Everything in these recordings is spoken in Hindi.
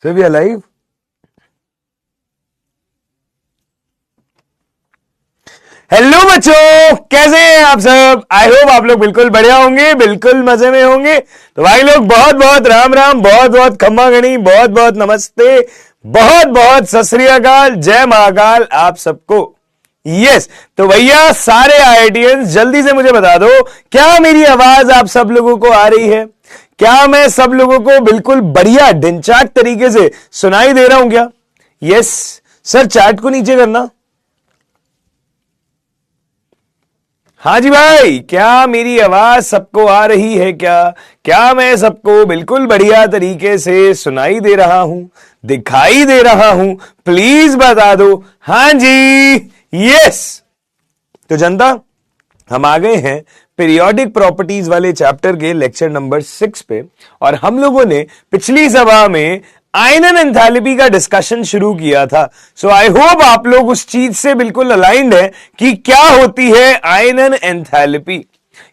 फिर भी अलाइव। हेलो बच्चों, कैसे हैं आप सब? आई होप आप लोग बिल्कुल बढ़िया होंगे, बिल्कुल मजे में होंगे। तो भाई लोग बहुत बहुत राम राम, बहुत बहुत खम्मा गणी, बहुत बहुत नमस्ते, बहुत बहुत सत श्री अकाल, जय महाकाल आप सबको। यस, तो भैया सारे आईआईटीएंस जल्दी से मुझे बता दो, क्या मेरी आवाज आप सब लोगों को आ रही है? क्या मैं सब लोगों को बिल्कुल बढ़िया ढिंचाक तरीके से सुनाई दे रहा हूं क्या? यस सर, चैट को नीचे करना। हाँ जी भाई, क्या मेरी आवाज सबको आ रही है? क्या मैं सबको बिल्कुल बढ़िया तरीके से सुनाई दे रहा हूं, दिखाई दे रहा हूं? प्लीज बता दो हाँ जी। यस, तो जनता, हम आ गए हैं पीरियोडिक प्रॉपर्टीज वाले चैप्टर के लेक्चर नंबर 6 पे। और हम लोगों ने पिछली सभा में आयनन एंथैल्पी का डिस्कशन शुरू किया था। सो आई होप आप लोग उस चीज से बिल्कुल अलाइंड है कि क्या होती है आयनन एंथैल्पी।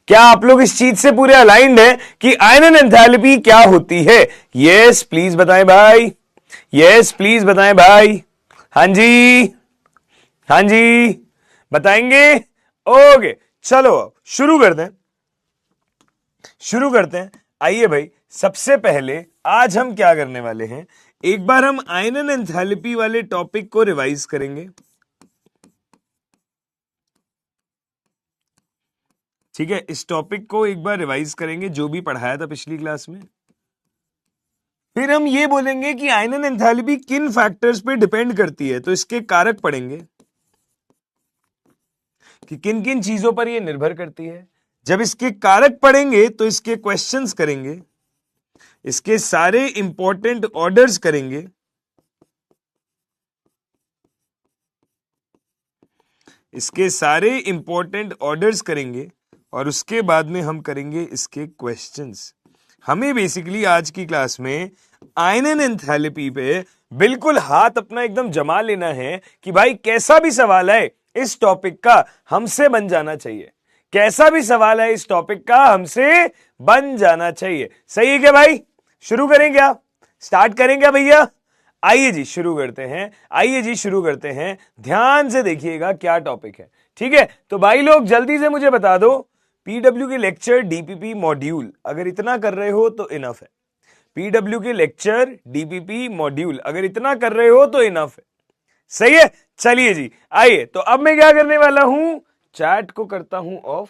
क्या आप लोग इस चीज से पूरे अलाइंड है कि आयनन एंथैल्पी क्या होती है? यस प्लीज बताएं भाई, यस प्लीज बताएं भाई। हाँ जी, हाँ जी, बताएंगे। ओके, चलो शुरू करते हैं, शुरू करते हैं। आइए भाई, सबसे पहले आज हम क्या करने वाले हैं, एक बार हम आयनन एंथैल्पी वाले टॉपिक को रिवाइज करेंगे। ठीक है, इस टॉपिक को एक बार रिवाइज करेंगे जो भी पढ़ाया था पिछली क्लास में। फिर हम ये बोलेंगे कि आयनन एंथैल्पी किन फैक्टर्स पे डिपेंड करती है, तो इसके कारक पढ़ेंगे कि किन किन चीजों पर यह निर्भर करती है। जब इसके कारक पढ़ेंगे तो इसके क्वेश्चंस करेंगे, इसके सारे इंपॉर्टेंट ऑर्डर्स करेंगे, इसके सारे इंपॉर्टेंट ऑर्डर्स करेंगे और उसके बाद में हम करेंगे इसके क्वेश्चंस। हमें बेसिकली आज की क्लास में आयनन एंथैल्पी पे बिल्कुल हाथ अपना एकदम जमा लेना है कि भाई कैसा भी सवाल है इस टॉपिक का हमसे बन जाना चाहिए। कैसा भी सवाल है इस टॉपिक का हमसे बन जाना चाहिए। सही है क्या भाई? शुरू करें क्या? स्टार्ट करें क्या भैया? आइए जी शुरू करते हैं, आइए जी शुरू करते हैं। ध्यान से देखिएगा क्या टॉपिक है। ठीक है, तो भाई लोग जल्दी से मुझे बता दो, पीडब्ल्यू के लेक्चर डीपीपी मॉड्यूल अगर इतना कर रहे हो तो इनफ है। पीडब्ल्यू के लेक्चर डीपीपी मॉड्यूल अगर इतना कर रहे हो तो इनफ है। सही है, चलिए जी आइए। तो अब मैं क्या करने वाला हूं, चैट को करता हूं ऑफ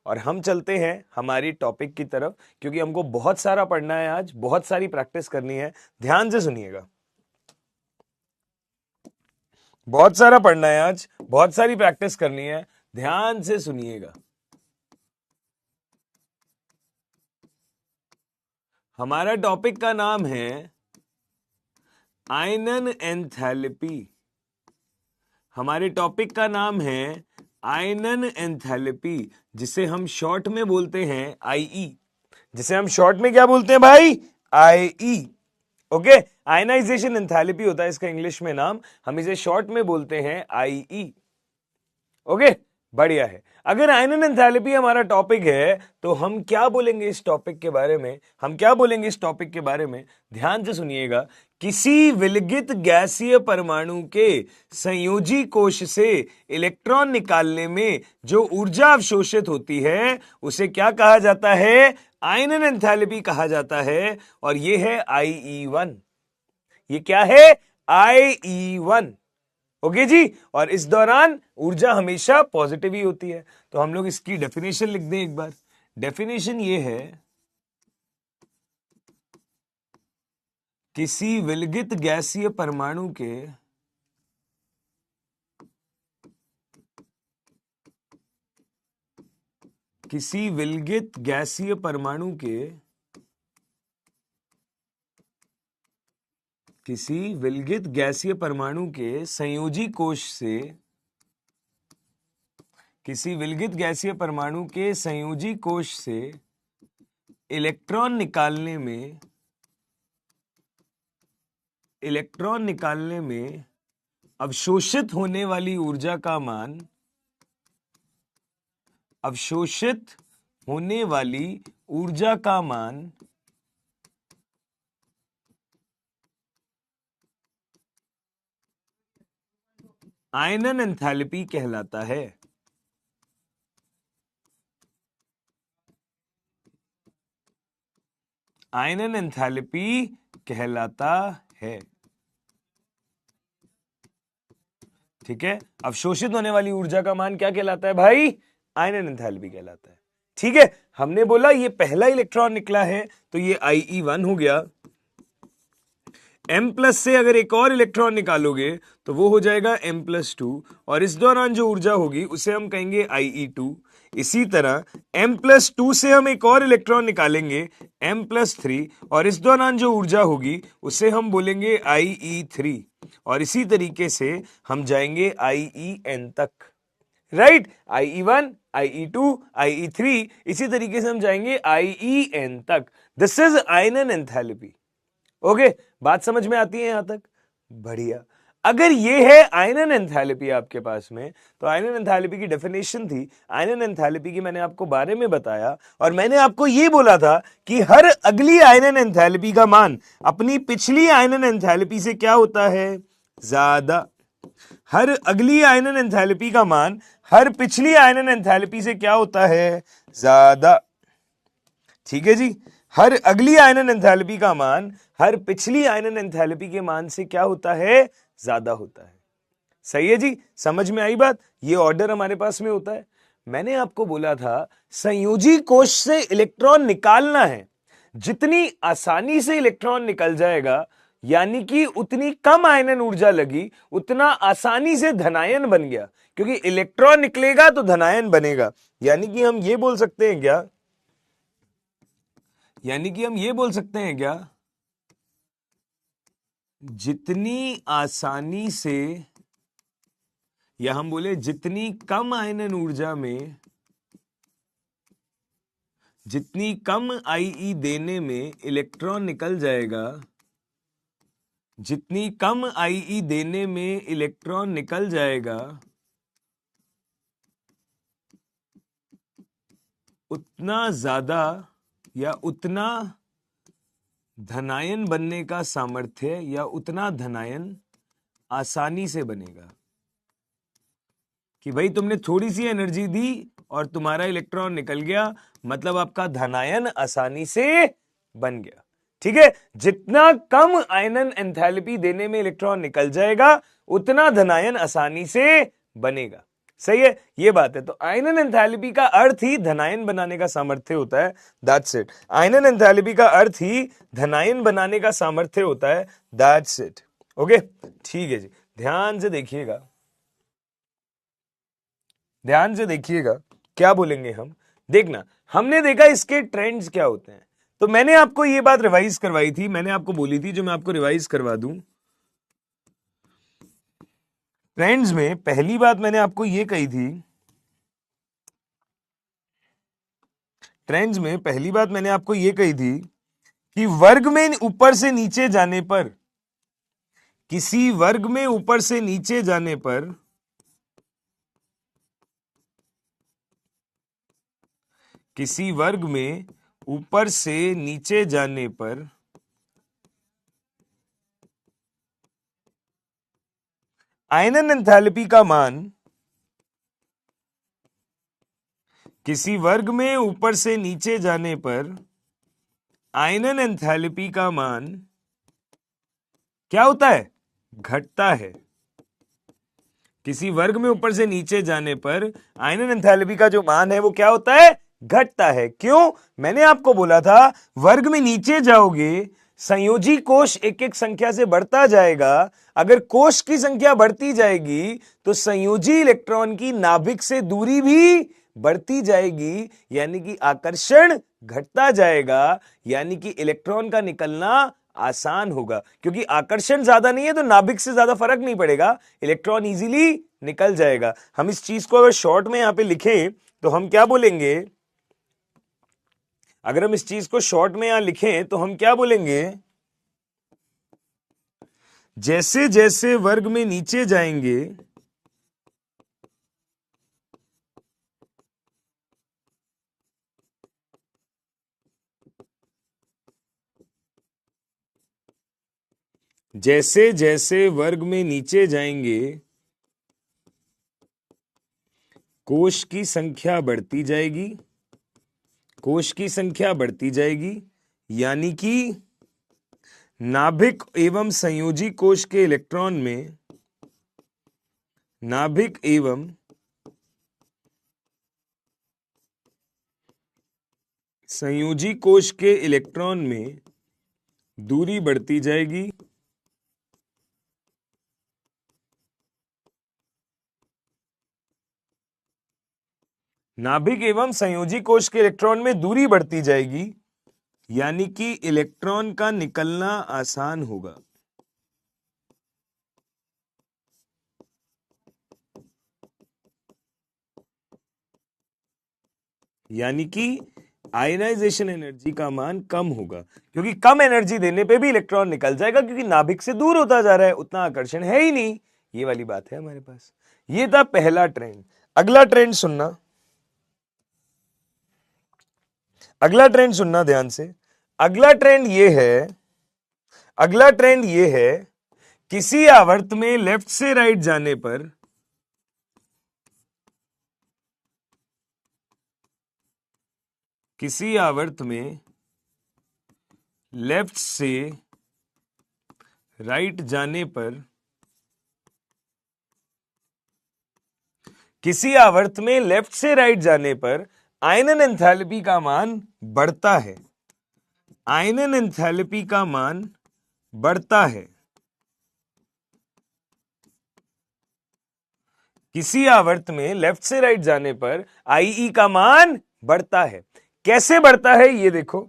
और हम चलते हैं हमारी टॉपिक की तरफ, क्योंकि हमको बहुत सारा पढ़ना है आज, बहुत सारी प्रैक्टिस करनी है। ध्यान से सुनिएगा, बहुत सारा पढ़ना है आज, बहुत सारी प्रैक्टिस करनी है। ध्यान से सुनिएगा। हमारा टॉपिक का नाम है आयनन एंथैल्पी। हमारे टॉपिक का नाम है आयनन एंथैल्पी, जिसे हम शॉर्ट में बोलते हैं आईई। जिसे हम शॉर्ट में क्या बोलते हैं भाई? आईई। ओके, आयनाइजेशन एंथैल्पी होता है इसका इंग्लिश में नाम, हम इसे शॉर्ट में बोलते हैं आईई। ओके, बढ़िया है। अगर आयनन एंथैल्पी हमारा टॉपिक है तो हम क्या बोलेंगे इस टॉपिक के बारे में? हम क्या बोलेंगे इस टॉपिक के बारे में? ध्यान से सुनिएगा। किसी विलगित गैसीय परमाणु के संयोजी कोश से इलेक्ट्रॉन निकालने में जो ऊर्जा अवशोषित होती है उसे क्या कहा जाता है? आयनन एंथैल्पी कहा जाता है। और यह है IE1। ये क्या है? IE1। ओके जी, और इस दौरान ऊर्जा हमेशा पॉजिटिव ही होती है। तो हम लोग इसकी डेफिनेशन लिख दें एक बार। डेफिनेशन ये है, किसी विलगित गैसीय परमाणु के किसी विलगित गैसीय परमाणु के किसी विलगित गैसीय परमाणु के संयोजी कोश से किसी विलगित गैसीय परमाणु के संयोजी कोश से इलेक्ट्रॉन निकालने में अवशोषित होने वाली ऊर्जा का मान अवशोषित होने वाली ऊर्जा का मान आयनन एंथैल्पी कहलाता है। आयनन एंथैल्पी कहलाता है। ठीक है, अवशोषित होने वाली ऊर्जा का मान क्या कहलाता है भाई? आयनन एंथैल्पी कहलाता है। ठीक है, हमने बोला ये पहला इलेक्ट्रॉन निकला है तो ये IE1 हो गया। M+ से अगर एक और इलेक्ट्रॉन निकालोगे तो वो हो जाएगा M+2, और इस दौरान जो ऊर्जा होगी उसे हम कहेंगे IE2। इसी तरह M+2 से हम एक और इलेक्ट्रॉन निकालेंगे M+3, और इस दौरान जो ऊर्जा होगी उसे हम बोलेंगे IE3, और इसी तरीके से हम जाएंगे IEN तक। राइट, IE1, IE2, IE3, इसी तरीके से हम जाएंगे IEN तक। दिस इज आयनन एंथैल्पी। ओके, बात समझ में आती है यहां तक? बढ़िया। अगर ये है आयनन एंथैल्पी आपके पास में, तो आयनन एंथैल्पी की डेफिनेशन थी, आयनन एंथैल्पी की मैंने आपको बारे में बताया, और मैंने आपको ये बोला था कि हर अगली आयनन एंथैल्पी का मान अपनी पिछली आयनन एंथैल्पी से क्या होता है? ज्यादा। हर अगली आयनन एंथैल्पी का मान हर पिछली आयनन एंथैल्पी से क्या होता है? ज्यादा। ठीक है जी, हर अगली आयनन एंथैल्पी का मान हर पिछली आयनन एंथैल्पी के मान से क्या होता है? ज्यादा होता है। सही है जी, समझ में आई बात? ये ऑर्डर हमारे पास में होता है। मैंने आपको बोला था संयोजी कोश से इलेक्ट्रॉन निकालना है, जितनी आसानी से इलेक्ट्रॉन निकल जाएगा, यानी कि उतनी कम आयनन ऊर्जा लगी, उतना आसानी से धनायन बन गया, क्योंकि इलेक्ट्रॉन निकलेगा तो धनायन बनेगा। यानी कि हम ये बोल सकते हैं क्या? यानी कि हम ये बोल सकते हैं क्या? जितनी आसानी से, या हम बोले जितनी कम आयनन ऊर्जा में, जितनी कम IE देने में इलेक्ट्रॉन निकल जाएगा, जितनी कम IE देने में इलेक्ट्रॉन निकल जाएगा, उतना ज्यादा या उतना धनायन बनने का सामर्थ्य, या उतना धनायन आसानी से बनेगा। कि भाई तुमने थोड़ी सी एनर्जी दी और तुम्हारा इलेक्ट्रॉन निकल गया, मतलब आपका धनायन आसानी से बन गया। ठीक है, जितना कम आयनन एंथैल्पी देने में इलेक्ट्रॉन निकल जाएगा, उतना धनायन आसानी से बनेगा। सही है, ये बात है। तो आयनन एंथैल्पी का अर्थ ही धनायन बनाने का सामर्थ्य होता है। That's it. आयनन एंथैल्पी का अर्थ ही धनायन बनाने का सामर्थ्य होता है। That's it. ओके, ठीक है जी, ध्यान से देखिएगा, ध्यान से देखिएगा क्या बोलेंगे हम। देखना, हमने देखा इसके ट्रेंड्स क्या होते हैं। तो मैंने आपको ये बात रिवाइज करवाई थी, मैंने आपको बोली थी, जो मैं आपको रिवाइज करवा दूं। ट्रेंड्स में पहली बात मैंने आपको ये कही थी, ट्रेंड्स में पहली बात मैंने आपको ये कही थी कि वर्ग में ऊपर से नीचे जाने पर, किसी वर्ग में ऊपर से नीचे जाने पर किसी वर्ग में ऊपर से नीचे जाने पर आयनन एंथैल्पी का मान, किसी वर्ग में ऊपर से नीचे जाने पर आयनन एंथैल्पी का मान क्या होता है? घटता है। किसी वर्ग में ऊपर से नीचे जाने पर आयनन एंथैल्पी का जो मान है वो क्या होता है? घटता है। क्यों? मैंने आपको बोला था वर्ग में नीचे जाओगे, संयोजी कोश एक एक संख्या से बढ़ता जाएगा। अगर कोश की संख्या बढ़ती जाएगी तो संयोजी इलेक्ट्रॉन की नाभिक से दूरी भी बढ़ती जाएगी, यानी कि आकर्षण घटता जाएगा, यानी कि इलेक्ट्रॉन का निकलना आसान होगा। क्योंकि आकर्षण ज्यादा नहीं है तो नाभिक से ज्यादा फर्क नहीं पड़ेगा, इलेक्ट्रॉन इजीली निकल जाएगा। हम इस चीज को अगर शॉर्ट में यहां पे लिखें तो हम क्या बोलेंगे? अगर हम इस चीज को शॉर्ट में यहां लिखें तो हम क्या बोलेंगे? जैसे जैसे वर्ग में नीचे जाएंगे, जैसे जैसे वर्ग में नीचे जाएंगे, कोश की संख्या बढ़ती जाएगी, कोश की संख्या बढ़ती जाएगी, यानी कि नाभिक एवं संयोजी कोश के इलेक्ट्रॉन में, नाभिक एवं संयोजी कोश के इलेक्ट्रॉन में दूरी बढ़ती जाएगी, नाभिक एवं संयोजी कोश के इलेक्ट्रॉन में दूरी बढ़ती जाएगी, यानी कि इलेक्ट्रॉन का निकलना आसान होगा। यानी कि आयनाइजेशन एनर्जी का मान कम होगा, क्योंकि कम एनर्जी देने पे भी इलेक्ट्रॉन निकल जाएगा, क्योंकि नाभिक से दूर होता जा रहा है, उतना आकर्षण है ही नहीं। ये वाली बात है हमारे पास। ये था पहला ट्रेंड। अगला ट्रेंड सुनना, अगला ट्रेंड सुनना ध्यान से। अगला ट्रेंड ये है, अगला ट्रेंड ये है, किसी आवर्त में लेफ्ट से राइट जाने पर किसी आवर्त में लेफ्ट से राइट जाने पर, किसी आवर्त में लेफ्ट से राइट जाने पर आयनन एंथैल्पी का मान बढ़ता है, आयनन एंथैल्पी का मान बढ़ता है। किसी आवर्त में लेफ्ट से राइट जाने पर आईई का मान बढ़ता है। कैसे बढ़ता है ये देखो,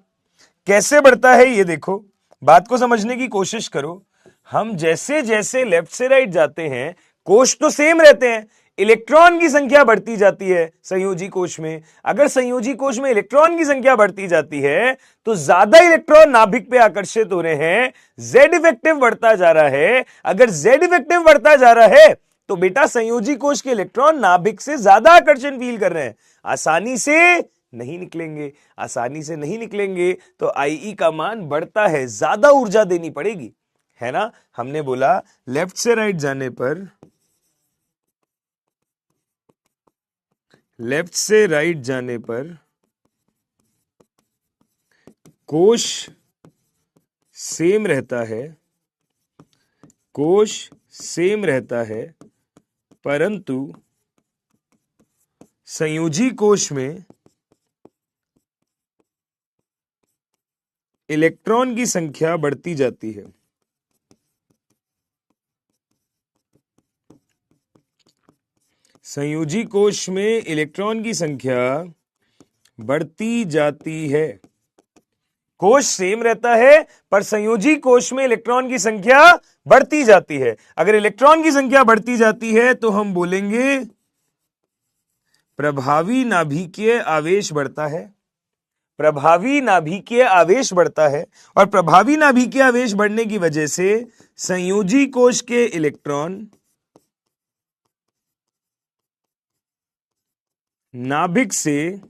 कैसे बढ़ता है ये देखो, बात को समझने की कोशिश करो। हम जैसे जैसे लेफ्ट से राइट जाते हैं, कोश तो सेम रहते हैं, इलेक्ट्रॉन की संख्या बढ़ती जाती है संयोजी कोश में। अगर संयोजी कोश में इलेक्ट्रॉन की संख्या बढ़ती जाती है तो ज्यादा इलेक्ट्रॉन नाभिक पे आकर्षित हो रहे हैं, जेड इफेक्टिव बढ़ता जा रहा है। अगर जेड इफेक्टिव बढ़ता जा रहा है तो बेटा संयोजी कोश के इलेक्ट्रॉन नाभिक से ज्यादा आकर्षण फील कर रहे हैं, आसानी से नहीं निकलेंगे, आसानी से नहीं निकलेंगे, तो आईई का मान बढ़ता है, ज्यादा ऊर्जा देनी पड़ेगी, है ना। हमने बोला लेफ्ट से राइट जाने पर, लेफ्ट से राइट जाने पर कोश सेम रहता है, कोश सेम रहता है, परंतु संयोजी कोश में इलेक्ट्रॉन की संख्या बढ़ती जाती है। संयोजी कोश में इलेक्ट्रॉन की संख्या बढ़ती जाती है। कोश सेम रहता है पर संयोजी कोश में इलेक्ट्रॉन की संख्या बढ़ती जाती है। अगर इलेक्ट्रॉन की संख्या बढ़ती जाती है तो हम बोलेंगे प्रभावी नाभिकीय आवेश बढ़ता है, प्रभावी नाभिकीय आवेश बढ़ता है, और प्रभावी नाभिकीय आवेश बढ़ने की वजह से संयोजी कोश के इलेक्ट्रॉन नाभिक से,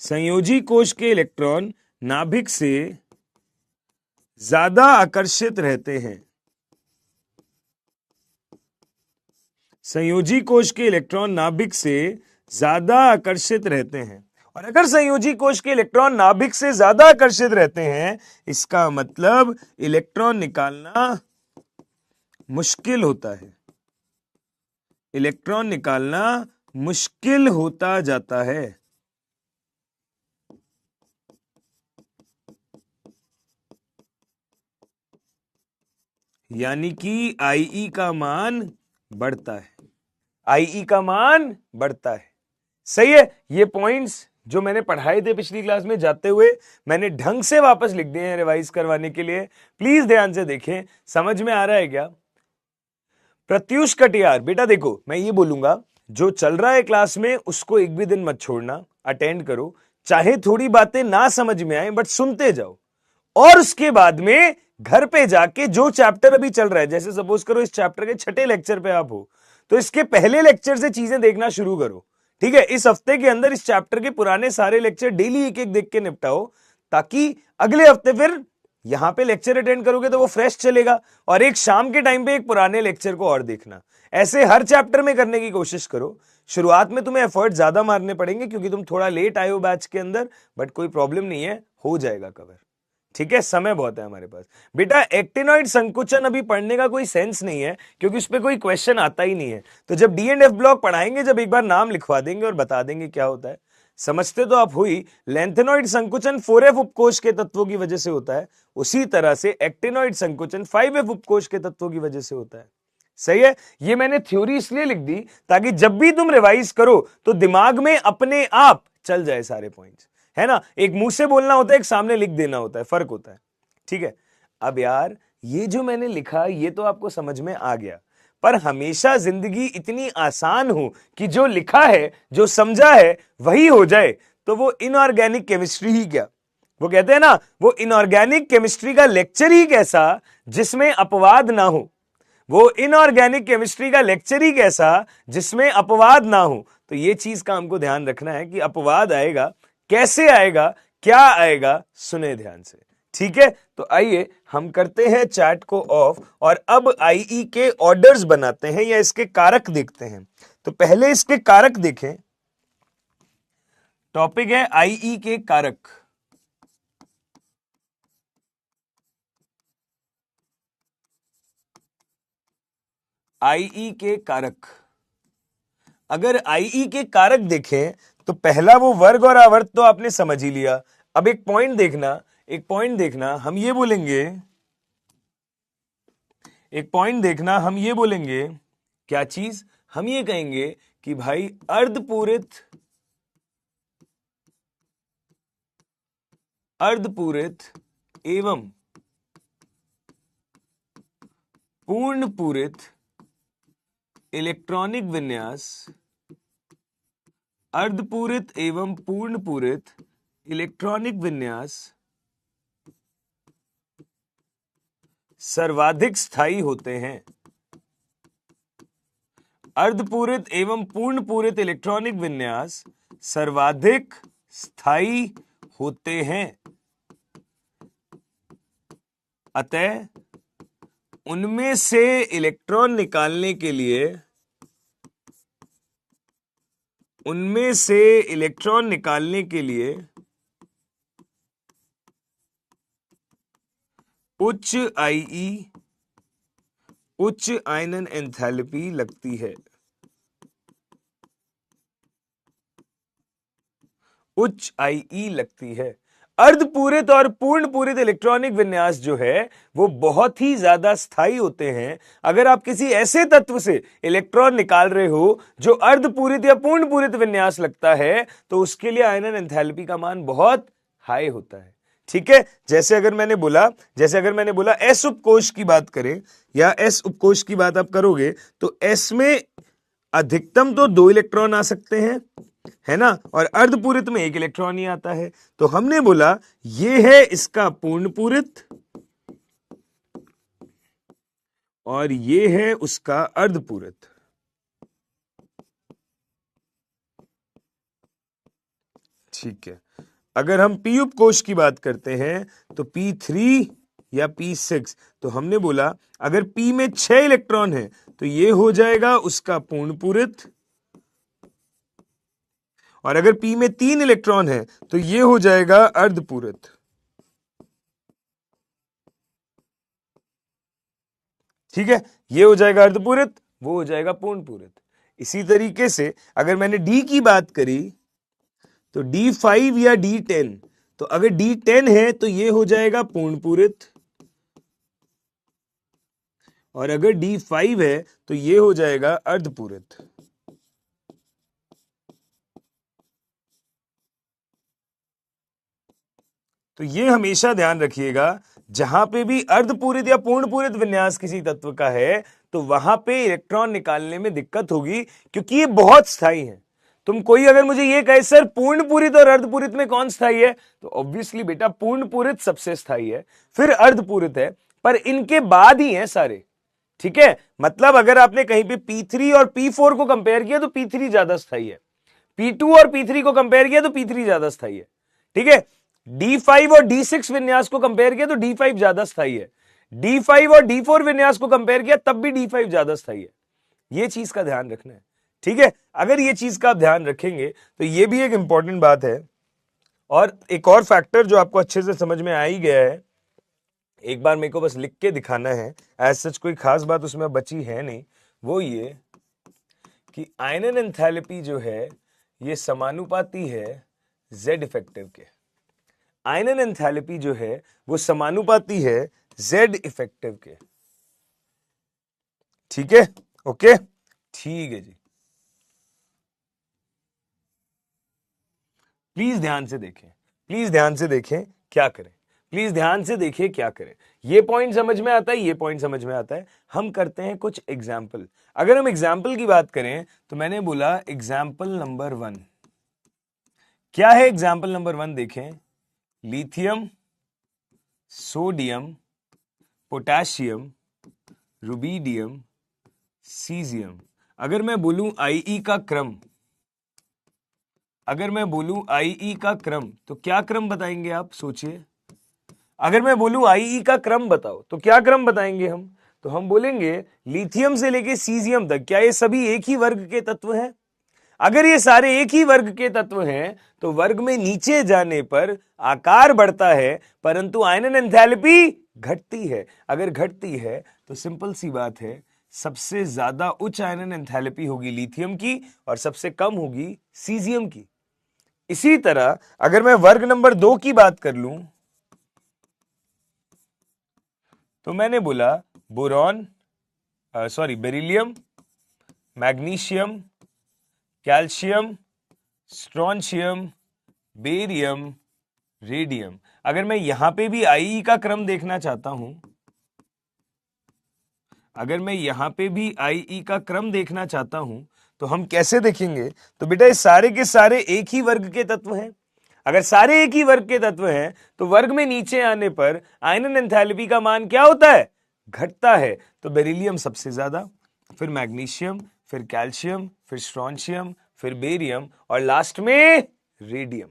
संयोजी कोश के इलेक्ट्रॉन नाभिक से ज्यादा आकर्षित रहते हैं। संयोजी कोश के इलेक्ट्रॉन नाभिक से ज्यादा आकर्षित रहते हैं, और अगर संयोजी कोश के इलेक्ट्रॉन नाभिक से ज्यादा आकर्षित रहते हैं, इसका मतलब इलेक्ट्रॉन निकालना मुश्किल होता है, इलेक्ट्रॉन निकालना मुश्किल होता जाता है। यानी कि आईई का मान बढ़ता है, आईई का मान बढ़ता है। सही है। ये पॉइंट्स जो मैंने पढ़ाए थे पिछली क्लास में, जाते हुए मैंने ढंग से वापस लिख दिए हैं रिवाइज करवाने के लिए। प्लीज ध्यान से देखें, समझ में आ रहा है क्या। प्रत्युष कटियार, बेटा देखो मैं ये बोलूंगा, जो चल रहा है क्लास में उसको एक भी दिन मत छोड़ना, अटेंड करो, चाहे थोड़ी बातें ना समझ में आए बट सुनते जाओ, और उसके बाद में घर पे जाके जो चैप्टर अभी चल रहा है, जैसे सपोज करो इस चैप्टर के 6ठे लेक्चर पे आप हो, तो इसके पहले लेक्चर से चीजें देखना शुरू करो, ठीक है। इस हफ्ते के अंदर इस चैप्टर के पुराने सारे लेक्चर डेली एक एक देख के निपटाओ, ताकि अगले हफ्ते फिर यहां पे लेक्चर अटेंड करोगे तो वो फ्रेश चलेगा, और एक शाम के टाइम पे एक पुराने लेक्चर को और देखना। ऐसे हर चैप्टर में करने की कोशिश करो। शुरुआत में तुम्हें एफर्ट ज्यादा मारने पड़ेंगे क्योंकि तुम थोड़ा लेट आए हो बैच के अंदर, बट कोई प्रॉब्लम नहीं है, हो जाएगा कवर। ठीक है, समय बहुत है हमारे पास। बेटा एक्टिनॉइड संकुचन अभी पढ़ने का कोई सेंस नहीं है क्योंकि उस पर कोई क्वेश्चन आता ही नहीं है। तो जब डी एंड एफ ब्लॉक पढ़ाएंगे, जब एक बार नाम लिखवा देंगे और बता देंगे क्या होता है। समझते तो आप हुई, लेंथेनॉइड संकुचन 4F उपकोष के तत्वों की वजह से होता है, उसी तरह से एक्टिनॉइड संकुचन 5F उपकोष के तत्वों की वजह से होता है। सही है, ये मैंने थ्योरी इसलिए लिख दी ताकि जब भी तुम रिवाइज करो तो दिमाग में अपने आप चल जाए सारे पॉइंट्स, है ना। एक मुंह से बोलना होता है, एक सामने लिख देना होता है, फर्क होता है। ठीक है, अब यार ये जो मैंने लिखा ये तो आपको समझ में आ गया, पर हमेशा जिंदगी इतनी आसान हो कि जो लिखा है, जो समझा है वही हो जाए, तो वो इनऑर्गेनिक केमिस्ट्री ही क्या, वो कहते हैं ना, वो इनऑर्गेनिक केमिस्ट्री का लेक्चर ही कैसा जिसमें अपवाद ना हो, वो इनऑर्गेनिक केमिस्ट्री का लेक्चर ही कैसा जिसमें अपवाद ना हो। तो ये चीज का हमको ध्यान रखना है कि अपवाद आएगा, कैसे आएगा, क्या आएगा, सुने ध्यान से। ठीक है, तो आइए हम करते हैं चैट को ऑफ और अब आईई के ऑर्डर्स बनाते हैं या इसके कारक देखते हैं। तो पहले इसके कारक देखें। टॉपिक है आईई के कारक। आईई के कारक, अगर आईई के कारक देखें तो पहला वो वर्ग और आवर्त तो आपने समझ ही लिया। अब एक पॉइंट देखना, एक पॉइंट देखना, हम ये बोलेंगे, एक पॉइंट देखना, हम ये बोलेंगे क्या चीज, हम ये कहेंगे कि भाई अर्धपूरित, अर्धपूरित एवं पूर्ण पूरित इलेक्ट्रॉनिक विन्यास, अर्धपूरित एवं पूर्ण पूरित इलेक्ट्रॉनिक विन्यास सर्वाधिक स्थायी होते हैं। अर्धपूरित एवं पूर्ण पूरित इलेक्ट्रॉनिक विन्यास सर्वाधिक स्थायी होते हैं, अतः उनमें से इलेक्ट्रॉन निकालने के लिए, उनमें से इलेक्ट्रॉन निकालने के लिए उच्च आईई, उच्च आयनन एंथैल्पी लगती है। उच्च आईई लगती है। अर्धपूरित और पूर्ण पूरित इलेक्ट्रॉनिक विन्यास जो है वो बहुत ही ज्यादा स्थायी होते हैं। अगर आप किसी ऐसे तत्व से इलेक्ट्रॉन निकाल रहे हो जो अर्धपूरित या पूर्ण पूरित विन्यास लगता है तो उसके लिए आयनन एंथैल्पी का मान बहुत हाई होता है। ठीक है, जैसे अगर मैंने बोला एस उपकोष की बात करें या एस उपकोष की बात आप करोगे तो एस में अधिकतम तो 2 इलेक्ट्रॉन आ सकते हैं, है ना, और अर्धपूरित में 1 इलेक्ट्रॉन ही आता है। तो हमने बोला ये है इसका पूर्ण पूरित और ये है उसका अर्धपूरित। ठीक है, अगर हम पी उपकोष की बात करते हैं तो P3 या P6, तो हमने बोला अगर P में 6 इलेक्ट्रॉन है तो ये हो जाएगा उसका पूर्ण पूरित, और अगर P में 3 इलेक्ट्रॉन है तो ये हो जाएगा अर्धपूरित। ठीक है, ये हो जाएगा अर्धपूरित, वो हो जाएगा पूर्ण पूरित। इसी तरीके से अगर मैंने D की बात करी तो D5 या D10, तो अगर D10 है तो ये हो जाएगा पूर्ण पूरित, और अगर D5 है तो ये हो जाएगा अर्धपूरित। तो ये हमेशा ध्यान रखिएगा, जहां पे भी अर्धपूरित या पूर्ण पूरित विन्यास किसी तत्व का है तो वहां पे इलेक्ट्रॉन निकालने में दिक्कत होगी क्योंकि ये बहुत स्थायी है। तुम कोई अगर मुझे ये कहे सर पूर्ण पूरित और अर्धपूरित में कौन स्थायी है, तो ऑब्वियसली बेटा पूर्ण पूरित सबसे स्थायी है, फिर अर्धपूरित है, पर इनके बाद ही हैं सारे। ठीक है, मतलब अगर आपने कहीं पे P3 और P4 को कंपेयर किया तो P3 ज्यादा स्थायी है, P2 और P3 को कंपेयर किया तो P3 ज्यादा स्थायी है। ठीक है, D5 और D6 विन्यास को कंपेयर किया तो D5 ज्यादा स्थायी है, D5 और D4 विन्यास को कंपेयर किया तब भी D5 ज्यादा स्थायी है। ये चीज का ध्यान रखना है, ठीक है। अगर ये चीज का आप ध्यान रखेंगे तो ये भी एक इंपॉर्टेंट बात है। और एक और फैक्टर जो आपको अच्छे से समझ में आ ही गया है, एक बार मेरे को बस लिख के दिखाना है, एज सच कोई खास बात उसमें बची है नहीं, वो ये कि आयनन एंथैल्पी जो है ये समानुपाती है Z इफेक्टिव के। आयनन एंथैल्पी जो है वो समानुपाती है Z इफेक्टिव के, ठीक है, ओके, ठीक है जी। प्लीज ध्यान से देखें, प्लीज ध्यान से देखें क्या करें, प्लीज ध्यान से देखिए क्या करें। ये पॉइंट समझ में आता है, ये पॉइंट समझ में आता है। हम करते हैं कुछ एग्जाम्पल। अगर हम एग्जाम्पल की बात करें तो मैंने बोला एग्जाम्पल नंबर 1 क्या है। एग्जाम्पल नंबर 1 देखें, lithium, sodium, potassium, rubidium, caesium. अगर मैं बोलूं आईई का क्रम, अगर मैं बोलूं आईई का क्रम तो क्या क्रम बताएंगे आप, सोचिए। अगर मैं बोलूं आईई का क्रम बताओ तो क्या क्रम बताएंगे हम, तो हम बोलेंगे लिथियम से लेके सीजियम तक क्या ये सभी एक ही वर्ग के तत्व हैं। अगर ये सारे एक ही वर्ग के तत्व हैं तो वर्ग में नीचे जाने पर आकार बढ़ता है परंतु आयनन एंथैल्पी घटती है। अगर घटती है तो सिंपल सी बात है, सबसे ज्यादा उच्च आयनन एंथैल्पी होगी लिथियम की और सबसे कम होगी सीजियम की। इसी तरह अगर मैं वर्ग नंबर 2 की बात कर लूं तो मैंने बोला boron, beryllium, magnesium, calcium, strontium, barium, radium. अगर मैं यहां पे भी आईई का क्रम देखना चाहता हूं, अगर मैं यहां पे भी आईई का क्रम देखना चाहता हूं तो हम कैसे देखेंगे, तो बेटा ये सारे के सारे एक ही वर्ग के तत्व हैं। अगर सारे एक ही वर्ग के तत्व हैं तो वर्ग में नीचे आने पर आयनन एंथैल्पी का मान क्या होता है, घटता है। तो बेरिलियम सबसे ज्यादा, फिर मैग्नीशियम, फिर कैल्शियम, फिर स्ट्रोंशियम, फिर बेरियम और लास्ट में रेडियम।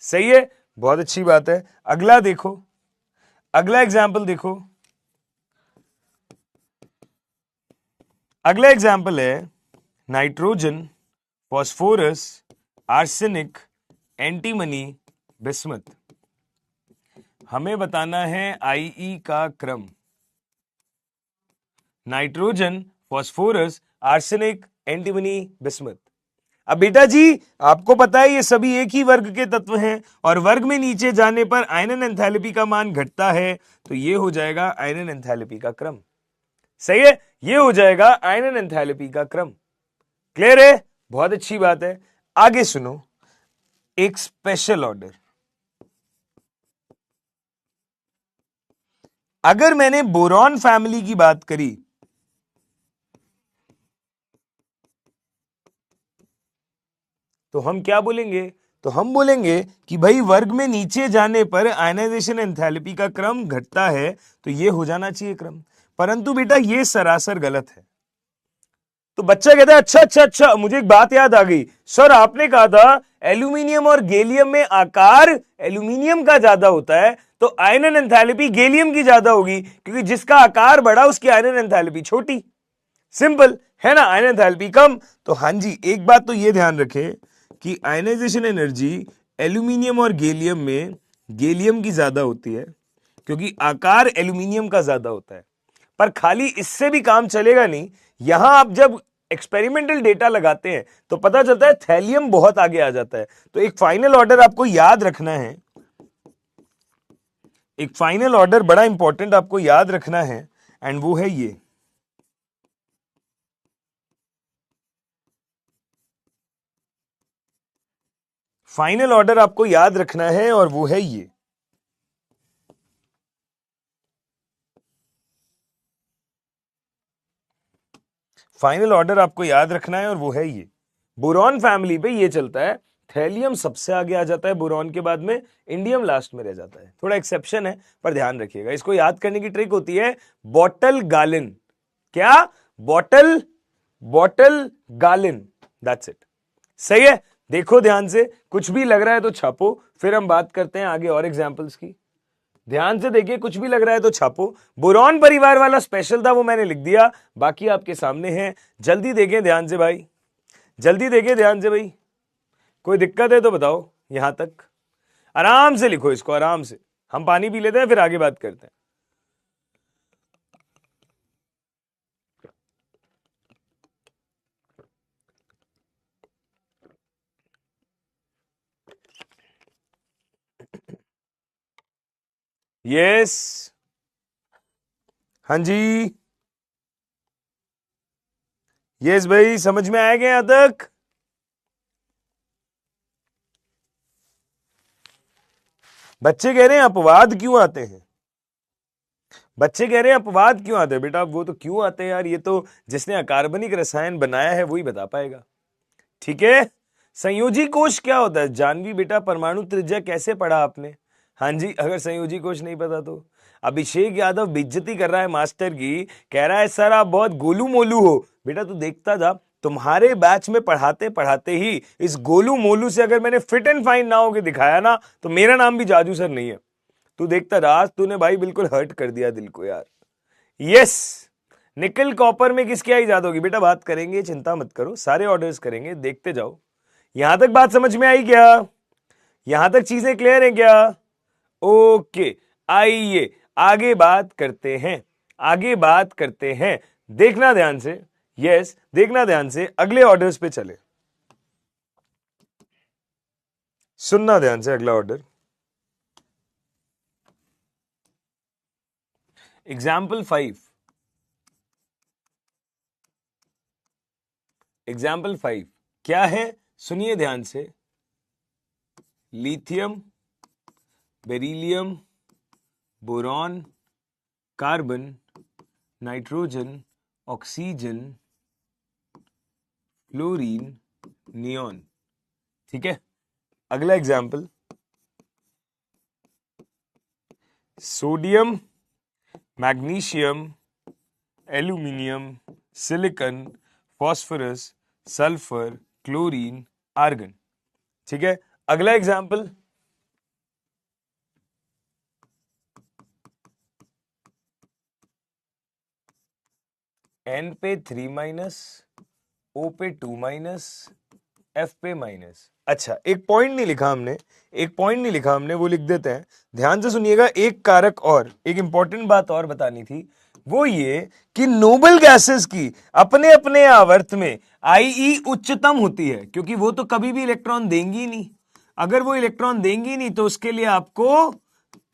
सही है, बहुत अच्छी बात है। अगला देखो, अगला एग्जाम्पल देखो, अगला एग्जाम्पल है nitrogen, phosphorus, arsenic, antimony, bismuth. हमें बताना है आईई का क्रम। Nitrogen, phosphorus, arsenic, antimony, bismuth. अब बेटा जी आपको पता है ये सभी एक ही वर्ग के तत्व हैं और वर्ग में नीचे जाने पर आयनन एंथैल्पी का मान घटता है, तो ये हो जाएगा आयनन एंथैल्पी का क्रम। सही है, ये हो जाएगा आयनन एंथैल्पी का क्रम। क्लियर है, बहुत अच्छी बात है। आगे सुनो, एक स्पेशल ऑर्डर। अगर मैंने बोरॉन फैमिली की बात करी तो हम क्या बोलेंगे, तो हम बोलेंगे कि भाई वर्ग में नीचे जाने पर आयनाइजेशन एंथैल्पी का क्रम घटता है, तो ये हो जाना चाहिए क्रम। परंतु बेटा ये सरासर गलत है। तो बच्चा कहता है अच्छा अच्छा अच्छा, मुझे एक बात याद आ गई, सर आपने कहा था एल्यूमिनियम और गैलियम में आकार एल्यूमिनियम का ज्यादा होता है तो आयनन एंथैल्पी गैलियम की ज्यादा होगी, क्योंकि जिसका आकार बड़ा उसकी आयनन एंथैल्पी छोटी। सिंपल है ना, आयनन एंथैल्पी कम। तो हां जी, एक बात तो ये ध्यान रखें कि आयनाइजेशन एनर्जी एल्यूमिनियम और गैलियम में गैलियम की ज्यादा होती है क्योंकि आकार एल्यूमिनियम का ज्यादा होता है। पर खाली इससे भी काम चलेगा नहीं, यहां आप जब एक्सपेरिमेंटल डेटा लगाते हैं तो पता चलता है थैलियम बहुत आगे आ जाता है। तो एक फाइनल ऑर्डर आपको याद रखना है, एक फाइनल ऑर्डर बड़ा इंपॉर्टेंट आपको याद रखना है, एंड वो है ये। फाइनल ऑर्डर आपको याद रखना है और वो है ये। फाइनल ऑर्डर आपको याद रखना है और वो है ये। बोरॉन फैमिली पे ये चलता है, थैलियम सबसे आगे आ जाता है बोरॉन के बाद में, इंडियम लास्ट में रह जाता है। थोड़ा एक्सेप्शन है पर ध्यान रखिएगा। इसको याद करने की ट्रिक होती है बॉटल गालिन। क्या? बॉटल गालिन, दैट्स इट। सही है, देखो ध्यान से, कुछ भी लग रहा है तो छापो, फिर हम बात करते हैं आगे और एग्जाम्पल्स की। ध्यान से देखिए, कुछ भी लग रहा है तो छापो। बोरॉन परिवार वाला स्पेशल था, वो मैंने लिख दिया, बाकी आपके सामने है। जल्दी देखें ध्यान से भाई, जल्दी देखें ध्यान से भाई। कोई दिक्कत है तो बताओ, यहां तक आराम से लिखो इसको, आराम से। हम पानी पी लेते हैं, फिर आगे बात करते हैं। यस, हाँ जी, यस भाई, समझ में आया क्या यहां तक? बच्चे कह रहे हैं अपवाद क्यों आते हैं, बच्चे कह रहे हैं अपवाद क्यों आते हैं। बेटा वो तो क्यों आते हैं यार, ये तो जिसने अकार्बनिक रसायन बनाया है वही बता पाएगा। ठीक है, संयोजी कोश क्या होता है जानवी बेटा? परमाणु त्रिज्या कैसे पढ़ा आपने? हाँ जी, अगर संयोजी कोश नहीं पता तो। अभिषेक यादव बेइज्जती कर रहा है मास्टर की, कह रहा है सर आप बहुत गोलू मोलू हो। बेटा तू देखता जा, तुम्हारे बैच में पढ़ाते पढ़ाते ही इस गोलू मोलू से अगर मैंने फिट एंड फाइन ना होके दिखाया ना, तो मेरा नाम भी जाजू सर नहीं है। तू देखता रहा, आज तूने भाई बिल्कुल हर्ट कर दिया दिल को यार। यस, निकल कॉपर में किसकी इजाद होगी? बेटा बात करेंगे, चिंता मत करो, सारे ऑर्डर्स करेंगे, देखते जाओ। यहां तक बात समझ में आई क्या? यहां तक चीजें क्लियर हैं क्या? ओके, आइए आगे बात करते हैं, आगे बात करते हैं। देखना ध्यान से, यस देखना ध्यान से, अगले ऑर्डर्स पे चले। सुनना ध्यान से, अगला ऑर्डर एग्जाम्पल 5। एग्जाम्पल 5 क्या है? सुनिए ध्यान से। Lithium, beryllium, boron, carbon, nitrogen, oxygen, fluorine, neon. ठीक है, अगला example sodium, magnesium, aluminium, silicon, phosphorus, sulphur, chlorine, argon. ठीक है, अगला एग्जाम्पल N पे 3 O पे 2 F पे माइनस। अच्छा, एक पॉइंट नहीं लिखा हमने, एक पॉइंट नहीं लिखा हमने, वो लिख देते हैं। ध्यान से सुनिएगा, एक कारक और, एक इंपॉर्टेंट बात और बतानी थी, वो ये कि नोबल गैसेस की अपने अपने आवर्त में Ie उच्चतम होती है, क्योंकि वो तो कभी भी इलेक्ट्रॉन देंगी नहीं। अगर वो इलेक्ट्रॉन देंगी नहीं तो उसके लिए आपको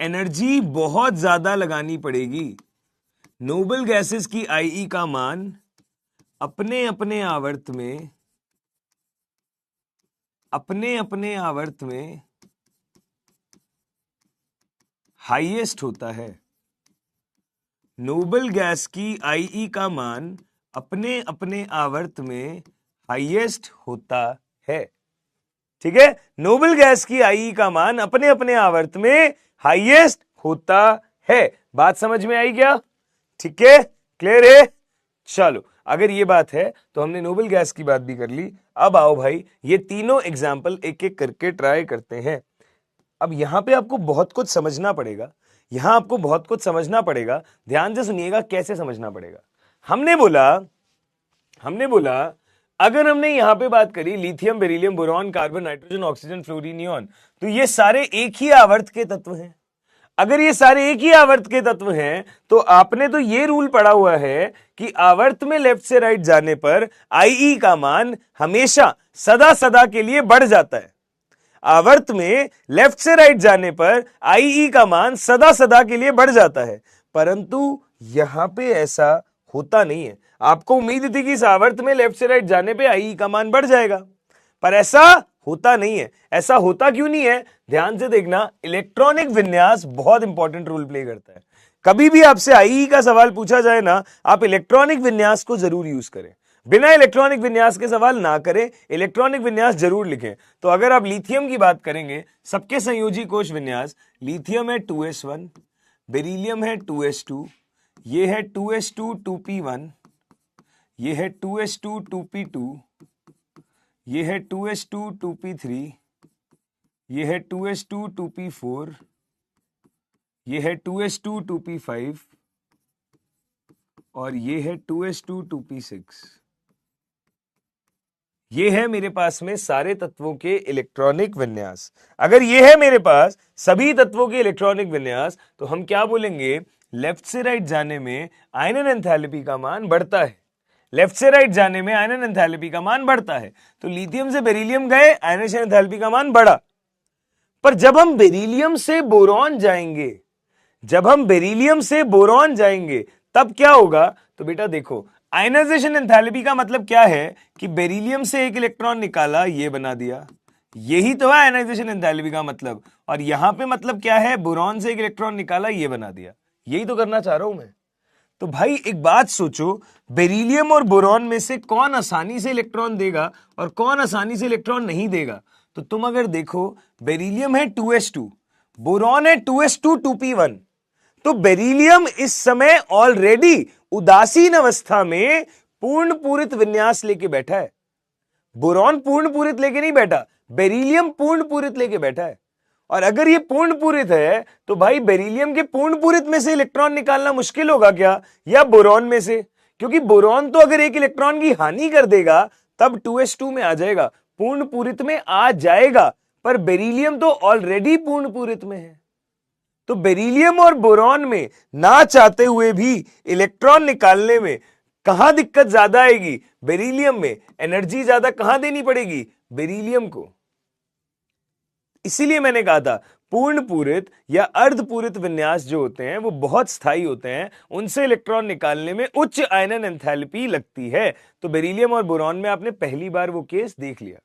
एनर्जी बहुत ज्यादा लगानी पड़ेगी। नोबल गैसेस की Ie का मान अपने अपने आवर्त में, अपने अपने आवर्त में हाईएस्ट होता है। नोबल गैस की Ie का मान अपने अपने आवर्त में हाईएस्ट होता है। ठीक है, नोबल गैस की Ie का मान अपने अपने आवर्त में हाईएस्ट होता है। बात समझ में आई क्या? ठीक है, क्लियर है? चलो, अगर ये बात है तो हमने नोबल गैस की बात भी कर ली। अब आओ भाई, ये तीनों एग्जाम्पल एक एक करके ट्राई करते हैं। अब यहां पे आपको बहुत कुछ समझना पड़ेगा, यहां आपको बहुत कुछ समझना पड़ेगा। ध्यान से सुनिएगा कैसे समझना पड़ेगा। हमने बोला अगर हमने यहां पे बात करी lithium, beryllium, boron, carbon, nitrogen, oxygen, fluorine, neon, तो ये सारे एक ही आवर्त के तत्व हैं। अगर ये सारे एक ही आवर्त के तत्व हैं तो आपने तो ये रूल पढ़ा हुआ है कि आवर्त में लेफ्ट से राइट जाने पर Ie का मान हमेशा सदा सदा के लिए बढ़ जाता है। आवर्त में लेफ्ट से राइट जाने पर Ie का मान सदा सदा के लिए बढ़ जाता है, परंतु यहां पे ऐसा होता नहीं है। आपको उम्मीद थी कि इस आवर्त में लेफ्ट से राइट जाने पे Ie का मान बढ़ जाएगा, पर ऐसा होता नहीं है। ऐसा होता क्यों नहीं है? ध्यान से देखना, इलेक्ट्रॉनिक विन्यास बहुत इंपॉर्टेंट रोल प्ले करता है। कभी भी आपसे Ie का सवाल पूछा जाए ना, आप इलेक्ट्रॉनिक विन्यास को जरूर यूज करें, बिना इलेक्ट्रॉनिक विन्यास के सवाल ना करें, इलेक्ट्रॉनिक विन्यास जरूर लिखें। तो अगर आप लिथियम की बात करेंगे, सबके संयोजी कोश विन्यास, लिथियम है 2s1, बेरिलियम है 2s2, ये है 2s2 2p1, ये है 2s2 2p2, ये है 2s2 2p3, ये है 2s2 2p4, ये है 2s2 2p5 और ये है 2s2 2p6। ये है मेरे पास में सारे तत्वों के इलेक्ट्रॉनिक विन्यास। अगर ये है मेरे पास सभी तत्वों के इलेक्ट्रॉनिक विन्यास तो हम क्या बोलेंगे, लेफ्ट से राइट जाने में आयनन एंथैल्पी का मान बढ़ता है। लेफ्ट से राइट जाने में आयनन एंथैल्पी का मान बढ़ता है। तो लिथियम से बेरिलियम गए, आयनेशन एंथैल्पी का मान बढ़ा। पर जब हम बेरिलियम से बोरॉन जाएंगे, जब हम बेरिलियम से बोरॉन जाएंगे तब क्या होगा, तो बेटा देखो आयनाइजेशन एंथैल्पी का मतलब क्या है कि बेरिलियम से एक इलेक्ट्रॉन निकाला, ये बना दिया, यही तो है आयनाइजेशन एंथैल्पी का मतलब। और यहां पे मतलब क्या है, बोरॉन से एक इलेक्ट्रॉन निकाला, ये बना दिया, यही तो करना चाह रहा हूं मैं। तो भाई एक बात सोचो, बेरिलियम और बोरॉन में से कौन आसानी से इलेक्ट्रॉन देगा और कौन आसानी से इलेक्ट्रॉन नहीं देगा। तो तुम अगर देखो, बेरिलियम है 2s2, बोरॉन है 2s2 2p1। तो बेरिलियम इस समय ऑलरेडी उदासीन अवस्था में पूर्ण पूरित विन्यास लेके बैठा है। बोरॉन पूर्ण पूरित लेके नहीं बैठा, बेरिलियम पूर्ण पूरित लेके बैठा है। और अगर ये पूर्ण पूरित है तो भाई बेरिलियम के पूर्ण पूरित में से इलेक्ट्रॉन निकालना मुश्किल होगा क्या, या बोरॉन में से? क्योंकि बोरॉन तो अगर एक इलेक्ट्रॉन की हानि कर देगा तब 2s2 में आ जाएगा, पूर्ण पूरित में आ जाएगा। पर बेरिलियम तो ऑलरेडी पूर्ण पूरित में है। तो बेरिलियम और बोरॉन में ना चाहते हुए भी इलेक्ट्रॉन निकालने में कहां दिक्कत ज्यादा आएगी, बेरिलियम में। एनर्जी ज्यादा कहां देनी पड़ेगी, बेरिलियम को। इसीलिए मैंने कहा था पूर्ण पूरित या अर्धपूरित विन्यास जो होते हैं वो बहुत स्थायी होते हैं, उनसे इलेक्ट्रॉन निकालने में उच्च आयनन एंथैल्पी लगती है। तो बेरिलियम और बोरॉन में आपने पहली बार वो केस देख लिया।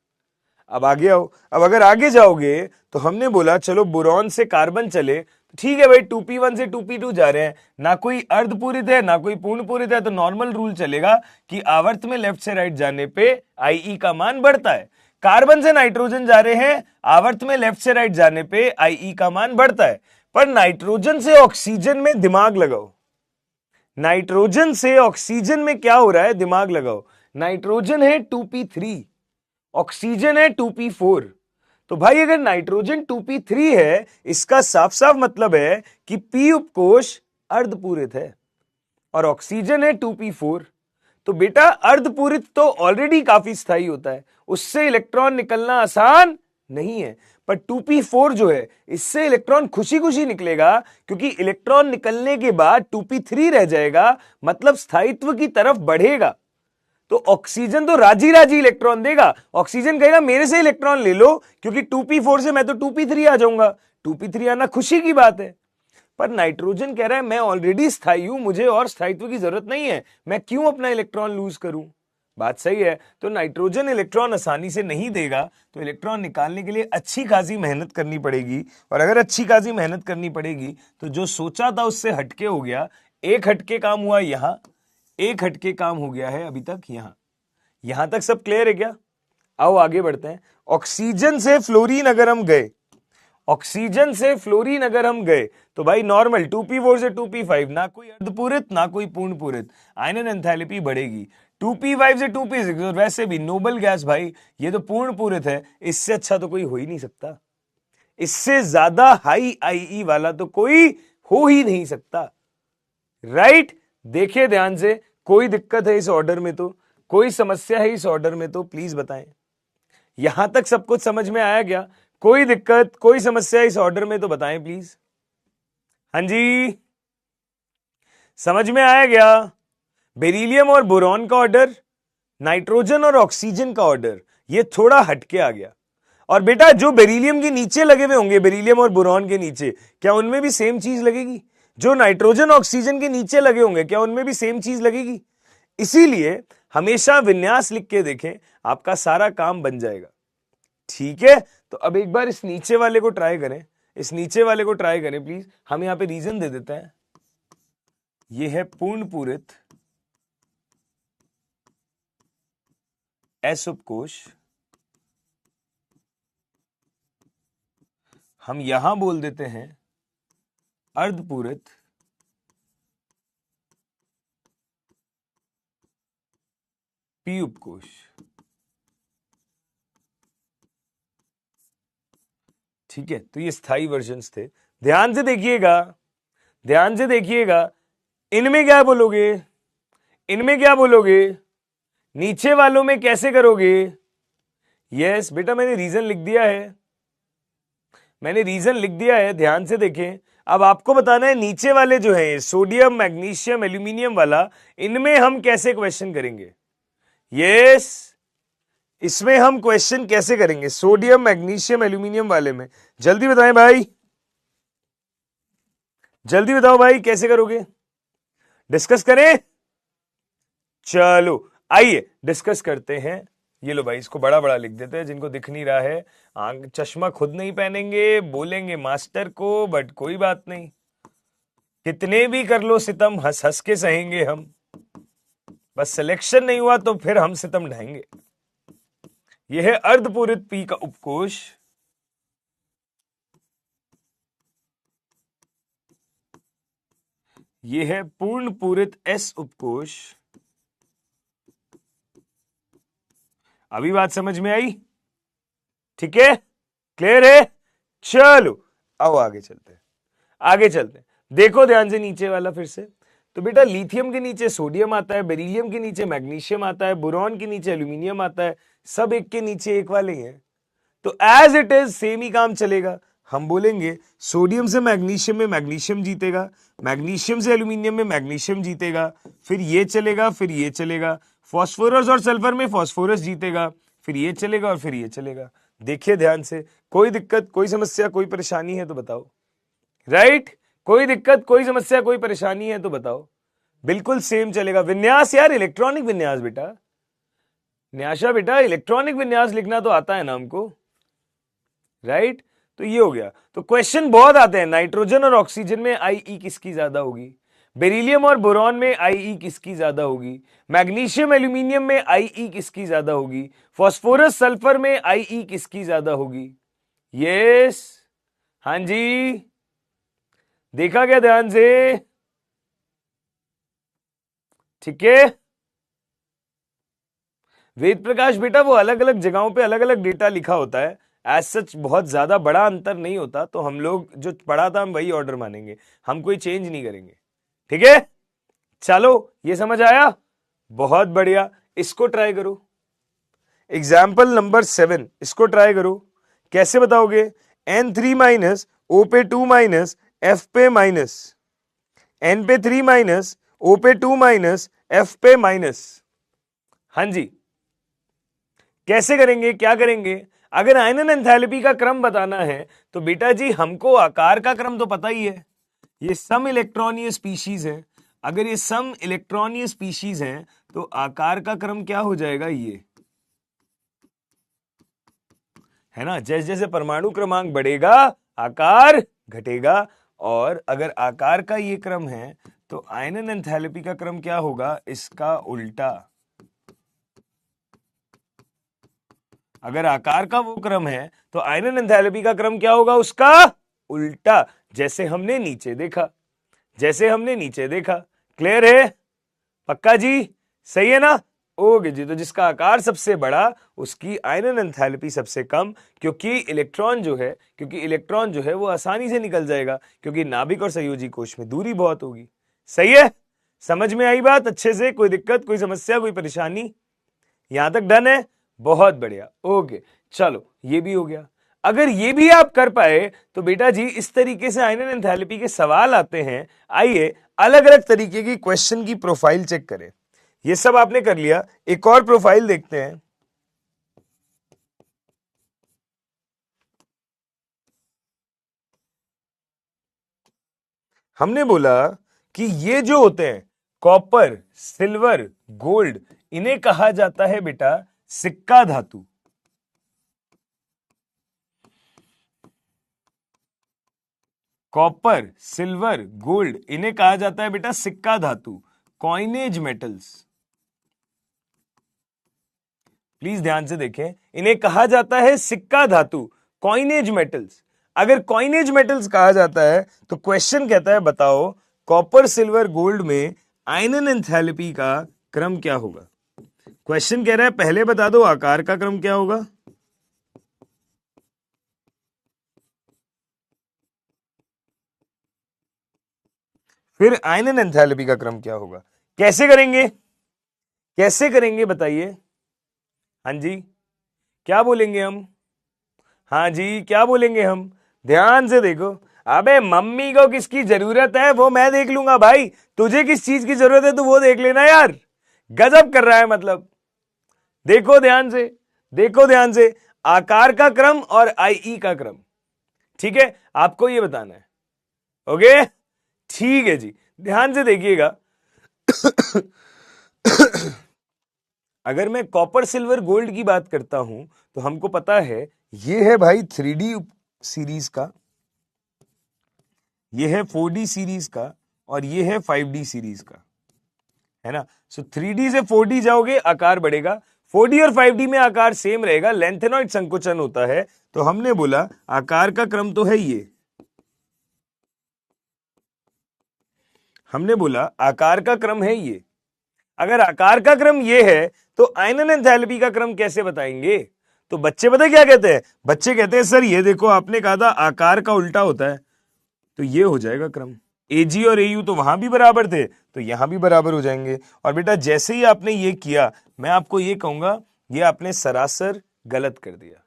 अब आगे आओ। अब अगर आगे जाओगे तो हमने बोला चलो बोरॉन से कार्बन चले, ठीक है भाई 2p1 से 2p2 जा रहे हैं, ना कोई अर्धपूरित है ना कोई पूर्ण पूरित है, तो नॉर्मल रूल चलेगा कि आवर्त में लेफ्ट से राइट जाने पे Ie का मान बढ़ता है। कार्बन से नाइट्रोजन जा रहे हैं, आवर्त में लेफ्ट से राइट जाने पे Ie का मान बढ़ता है। पर नाइट्रोजन से ऑक्सीजन में दिमाग लगाओ, नाइट्रोजन से ऑक्सीजन में क्या हो रहा है, दिमाग लगाओ। नाइट्रोजन है 2p3, ऑक्सीजन है 2p4। तो भाई अगर नाइट्रोजन 2p3 है, इसका साफ साफ मतलब है कि p उपकोष अर्धपूरित है और ऑक्सीजन है 2p4। तो बेटा अर्धपूरित तो ऑलरेडी काफी स्थायी होता है, उससे इलेक्ट्रॉन निकलना आसान नहीं है। पर 2p4 जो है, इससे इलेक्ट्रॉन खुशी खुशी निकलेगा, क्योंकि इलेक्ट्रॉन निकलने के बाद 2p3 रह जाएगा, मतलब स्थायित्व की तरफ बढ़ेगा। तो ऑक्सीजन तो राजी राजी इलेक्ट्रॉन देगा, ऑक्सीजन कहेगा मेरे से इलेक्ट्रॉन ले लो, क्योंकि 2p4 से मैं तो 2p3 आ जाऊंगा। 2p3 आना खुशी की बात है। पर नाइट्रोजन कह रहा है मैं ऑलरेडी स्थायी हूं, मुझे और स्थायित्व की जरूरत नहीं है, मैं क्यों अपना इलेक्ट्रॉन लूज करूं। बात सही है। तो नाइट्रोजन इलेक्ट्रॉन आसानी से नहीं देगा, तो इलेक्ट्रॉन निकालने के लिए अच्छी खासी मेहनत करनी पड़ेगी। और अगर अच्छी खासी मेहनत करनी पड़ेगी तो जो सोचा था उससे हटके हो गया। एक हटके काम हुआ यहां, एक हटके काम हो गया है अभी तक यहां तक सब क्लियर है क्या? आओ आगे बढ़ते हैं। ऑक्सीजन से फ्लोरीन अगर हम गए, ऑक्सीजन से फ्लोरीन अगर हम गए तो भाई नॉर्मल 2p4 से 2p5, ना कोई अर्धपूरित ना कोई पूर्ण पूरित, आयनन एंथैल्पी बढ़ेगी। 2p5 से 2p6, और वैसे भी नोबल गैस भाई, ये तो पूर्ण पूरित है, इससे अच्छा तो कोई हो ही नहीं सकता, इससे ज्यादा हाई Ie वाला तो कोई हो ही नहीं सकता। राइट? देखिए ध्यान से, कोई दिक्कत है इस ऑर्डर में तो, कोई समस्या है इस ऑर्डर में तो प्लीज बताएं। यहां तक सब कुछ समझ में आया क्या? कोई दिक्कत कोई समस्या इस ऑर्डर में तो बताएं प्लीज। हाँ जी, समझ में आया क्या? बेरिलियम और बोरॉन का ऑर्डर, नाइट्रोजन और ऑक्सीजन का ऑर्डर, ये थोड़ा हटके आ गया। और बेटा जो बेरिलियम के नीचे लगे हुए होंगे, बेरिलियम और बोरॉन के नीचे, क्या उनमें भी सेम चीज लगेगी? जो नाइट्रोजन ऑक्सीजन के नीचे लगे होंगे, क्या उनमें भी सेम चीज लगेगी? इसीलिए हमेशा विन्यास लिख के देखें, आपका सारा काम बन जाएगा। ठीक है? तो अब एक बार इस नीचे वाले को ट्राई करें, इस नीचे वाले को ट्राई करें प्लीज। हम यहां पे रीजन दे देते हैं, ये है पूर्ण पूरित एस उपकोष, हम यहां बोल देते हैं अर्धपूरित पी उपकोष। ठीक है, तो ये स्थायी वर्जन्स थे। ध्यान से देखिएगा, ध्यान से देखिएगा, इनमें क्या बोलोगे, इनमें क्या बोलोगे, नीचे वालों में कैसे करोगे? यस बेटा, मैंने रीजन लिख दिया है, मैंने रीजन लिख दिया है, ध्यान से देखें। अब आपको बताना है नीचे वाले जो है सोडियम, मैग्नीशियम, एल्यूमिनियम वाला, इनमें हम कैसे क्वेश्चन करेंगे? यस, इसमें हम क्वेश्चन कैसे करेंगे? सोडियम, मैग्नीशियम, एल्यूमिनियम वाले में जल्दी बताएं भाई, जल्दी बताओ भाई, कैसे करोगे? डिस्कस करें? चलो आइए डिस्कस करते हैं। ये लो भाई, इसको बड़ा बड़ा लिख देते हैं, जिनको दिख नहीं रहा है। चश्मा खुद नहीं पहनेंगे, बोलेंगे मास्टर को, बट कोई बात नहीं, कितने भी कर लो सितम, हंस हंस के सहेंगे हम। बस सिलेक्शन नहीं हुआ तो फिर हम सितम ढाएंगे। यह है अर्धपूरित पी का उपकोष, यह है पूर्ण पूरित एस उपकोष। अभी बात समझ में आई? ठीक है, क्लियर है? चलो आओ आगे चलते हैं, आगे चलते हैं। देखो ध्यान से नीचे वाला फिर से। तो बेटा लिथियम के नीचे सोडियम आता है, बेरिलियम के नीचे मैग्नीशियम आता है, बोरॉन के नीचे एल्यूमिनियम आता है, सब एक के नीचे एक वाले हैं। तो एज इट इज सेम ही काम चलेगा। हम बोलेंगे सोडियम से मैग्नीशियम में मैग्नीशियम जीतेगा, मैग्नीशियम से एल्यूमिनियम में मैग्नीशियम जीतेगा, फिर ये चलेगा, फिर ये चलेगा, फास्फोरस और सल्फर में फास्फोरस जीतेगा, फिर ये चलेगा और फिर ये चलेगा। देखिए ध्यान से, कोई दिक्कत, कोई समस्या, कोई परेशानी है तो बताओ। राइट, कोई दिक्कत, कोई समस्या, कोई परेशानी है तो बताओ। बिल्कुल सेम चलेगा। विन्यास यार, इलेक्ट्रॉनिक विन्यास बेटा, न्याशा बेटा, इलेक्ट्रॉनिक विन्यास लिखना तो आता है ना हमको। राइट, तो ये हो गया। तो क्वेश्चन बहुत आते हैं, नाइट्रोजन और ऑक्सीजन में आईई किसकी ज्यादा होगी, बेरिलियम और बोरॉन में आईई किसकी ज्यादा होगी, मैग्नीशियम एल्यूमिनियम में आईई किसकी ज्यादा होगी, फास्फोरस सल्फर में आईई किसकी ज्यादा होगी? यस, हाँ जी, देखा क्या ध्यान से? ठीक है, वेद प्रकाश बेटा वो अलग अलग जगहों पे अलग अलग डेटा लिखा होता है, एज सच बहुत ज्यादा बड़ा अंतर नहीं होता, तो हम लोग जो पढ़ा था हम वही ऑर्डर मानेंगे, हम कोई चेंज नहीं करेंगे। ठीक है, चलो ये समझ आया? बहुत बढ़िया, इसको ट्राई करो। एग्जाम्पल नंबर 7, इसको ट्राई करो। कैसे बताओगे? N3 माइनस O पे 2 माइनस F पे माइनस, N पे 3 माइनस O पे 2 माइनस F पे माइनस। हाँ जी, कैसे करेंगे, क्या करेंगे? अगर आयनन एंथैल्पी का क्रम बताना है तो बेटा जी हमको आकार का क्रम तो पता ही है, ये सम इलेक्ट्रॉनीय स्पीशीज है। अगर ये सम इलेक्ट्रॉनीय स्पीशीज है तो आकार का क्रम क्या हो जाएगा? ये है ना, जैसे जैसे परमाणु क्रमांक बढ़ेगा आकार घटेगा, और अगर आकार का ये क्रम है तो आयनन एंथैल्पी का क्रम क्या होगा? इसका उल्टा। अगर आकार का वो क्रम है तो आयनन एंथैल्पी का क्रम क्या होगा? उसका उल्टा, जैसे हमने नीचे देखा, जैसे हमने नीचे देखा। क्लियर है? पक्का जी? सही है ना? ओके जी, तो जिसका आकार सबसे बड़ा उसकी आयनन एंथैल्पी सबसे कम, क्योंकि इलेक्ट्रॉन जो है वो आसानी से निकल जाएगा, क्योंकि नाभिक और संयोजी कोश में दूरी बहुत होगी। सही है? समझ में आई बात अच्छे से? कोई दिक्कत, कोई समस्या, कोई परेशानी? यहां तक डन है? बहुत बढ़िया, ओके। चलो ये भी हो गया। अगर ये भी आप कर पाए तो बेटा जी इस तरीके से आयनन एंथैल्पी के सवाल आते हैं। आइए अलग अलग तरीके की क्वेश्चन की प्रोफाइल चेक करें। ये सब आपने कर लिया, एक और प्रोफाइल देखते हैं। हमने बोला कि ये जो होते हैं कॉपर, सिल्वर, गोल्ड, इन्हें कहा जाता है बेटा सिक्का धातु। कॉपर, सिल्वर, गोल्ड, इन्हें कहा जाता है बेटा सिक्का धातु, कॉइनेज मेटल्स। प्लीज ध्यान से देखें, इन्हें कहा जाता है सिक्का धातु, कॉइनेज मेटल्स। अगर कॉइनेज मेटल्स कहा जाता है तो क्वेश्चन कहता है बताओ कॉपर, सिल्वर, गोल्ड में आयनन एंथैल्पी का क्रम क्या होगा? क्वेश्चन कह रहा है पहले बता दो आकार का क्रम क्या होगा। फिर आयनन एंथैल्पी का क्रम क्या होगा? कैसे करेंगे, कैसे करेंगे बताइए? हाँ जी, क्या बोलेंगे हम? हाँ जी, क्या बोलेंगे हम? ध्यान से देखो। अबे मम्मी को किसकी जरूरत है वो मैं देख लूंगा भाई, तुझे किस चीज की जरूरत है तू वो देख लेना यार। गजब कर रहा है मतलब। देखो ध्यान से, देखो ध्यान से, आकार का क्रम और आईई का क्रम, ठीक है, आपको ये बताना है। ओके, ठीक है जी, ध्यान से देखिएगा। अगर मैं कॉपर सिल्वर गोल्ड की बात करता हूं तो हमको पता है ये है भाई 3D सीरीज का, ये है 4D सीरीज का, और ये है 5D सीरीज का, है ना। सो 3D से 4D जाओगे आकार बढ़ेगा, 4D और 5D में आकार सेम रहेगा, लेंथेनॉइड संकुचन होता है। तो हमने बोला आकार का क्रम तो है ये, हमने बोला आकार का क्रम है ये। अगर आकार का क्रम ये है तो आयनन एंथैल्पी का क्रम कैसे बताएंगे? तो बच्चे पता क्या कहते हैं? बच्चे कहते हैं सर ये देखो आपने कहा था आकार का उल्टा होता है, तो ये हो जाएगा क्रम। एजी और एयू तो वहां भी बराबर थे तो यहां भी बराबर हो जाएंगे। और बेटा जैसे ही आपने ये किया मैं आपको ये कहूंगा ये आपने सरासर गलत कर दिया।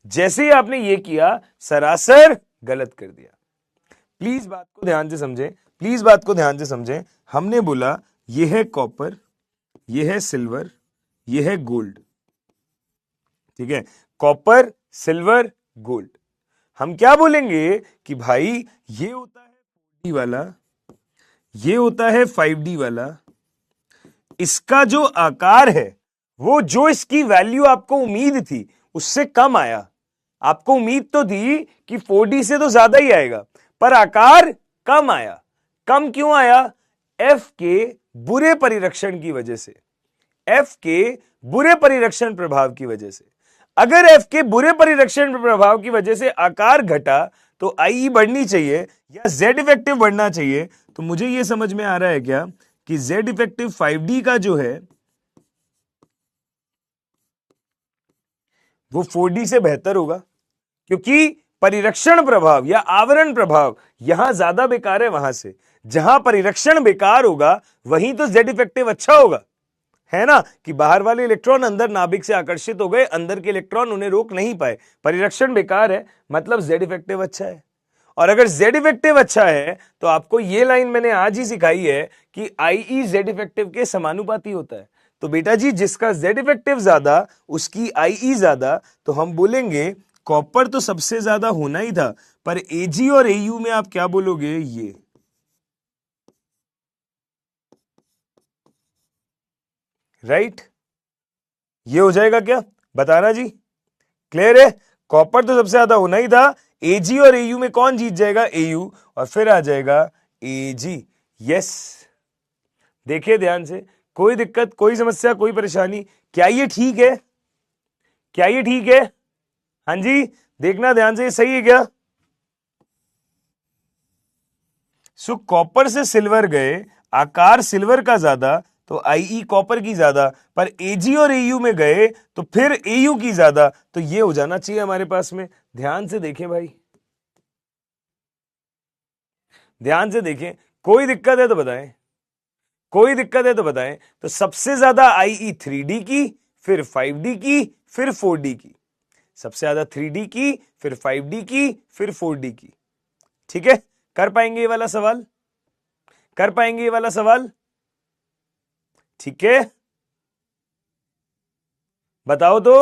जैसे ही आपने ये किया सरासर गलत कर दिया। प्लीज बात को ध्यान से समझें, प्लीज बात को ध्यान से समझें। हमने बोला ये है कॉपर, ये है सिल्वर, ये है गोल्ड, ठीक है, कॉपर सिल्वर गोल्ड। हम क्या बोलेंगे कि भाई ये होता है 4D वाला, ये होता है 5D वाला, इसका जो आकार है वो जो इसकी वैल्यू आपको उम्मीद थी उससे कम आया। आपको उम्मीद तो थी कि 4D से तो ज्यादा ही आएगा पर आकार कम आया। कम क्यों आया? एफ के बुरे परिरक्षण की वजह से, एफ के बुरे परिरक्षण प्रभाव की वजह से। अगर एफ के बुरे परिरक्षण प्रभाव की वजह से आकार घटा तो आई बढ़नी चाहिए या जेड इफेक्टिव बढ़ना चाहिए। तो मुझे यह समझ में आ रहा है क्या कि जेड इफेक्टिव 5D का जो है वो 4D से बेहतर होगा, क्योंकि परिरक्षण प्रभाव या आवरण प्रभाव यहां ज्यादा बेकार है वहां से। जहां परिरक्षण बेकार होगा वहीं तो जेड इफेक्टिव अच्छा होगा, है ना, कि बाहर वाले इलेक्ट्रॉन अंदर नाभिक से आकर्षित हो गए, अंदर के इलेक्ट्रॉन उन्हें रोक नहीं पाए। परिरक्षण बेकार है मतलब जेड इफेक्टिव अच्छा है। और अगर जेड इफेक्टिव अच्छा है तो आपको ये लाइन मैंने आज ही सिखाई है कि आईई जेड इफेक्टिव के समानुपाती होता है। तो बेटा जी जिसका जेड इफेक्टिव ज्यादा उसकी आईई ज्यादा, तो हम बोलेंगे कॉपर तो सबसे ज्यादा होना ही था, पर एजी और एयू में आप क्या बोलोगे? ये राइट, ये हो जाएगा क्या? बताना जी, क्लियर है? कॉपर तो सबसे ज्यादा होना ही था, एजी और एयू में कौन जीत जाएगा? एयू, और फिर आ जाएगा एजी। यस, देखिए ध्यान से, कोई दिक्कत, कोई समस्या, कोई परेशानी? क्या ये ठीक है? क्या ये ठीक है? हाँ जी, देखना ध्यान से, ये सही है क्या? सो कॉपर से सिल्वर गए, आकार सिल्वर का ज्यादा तो आईई कॉपर की ज्यादा, पर एजी और एयू में गए तो फिर एयू की ज्यादा। तो ये हो जाना चाहिए हमारे पास में। ध्यान से देखें भाई, ध्यान से देखें, कोई दिक्कत है तो बताएं, कोई दिक्कत है तो बताएं। तो सबसे ज्यादा आईई 3D की, फिर 5D की, फिर 4D की। सबसे ज्यादा 3D की, फिर 5D की, फिर 4D की। ठीक है, कर पाएंगे ये वाला सवाल? कर पाएंगे ये वाला सवाल? ठीक है, बताओ तो।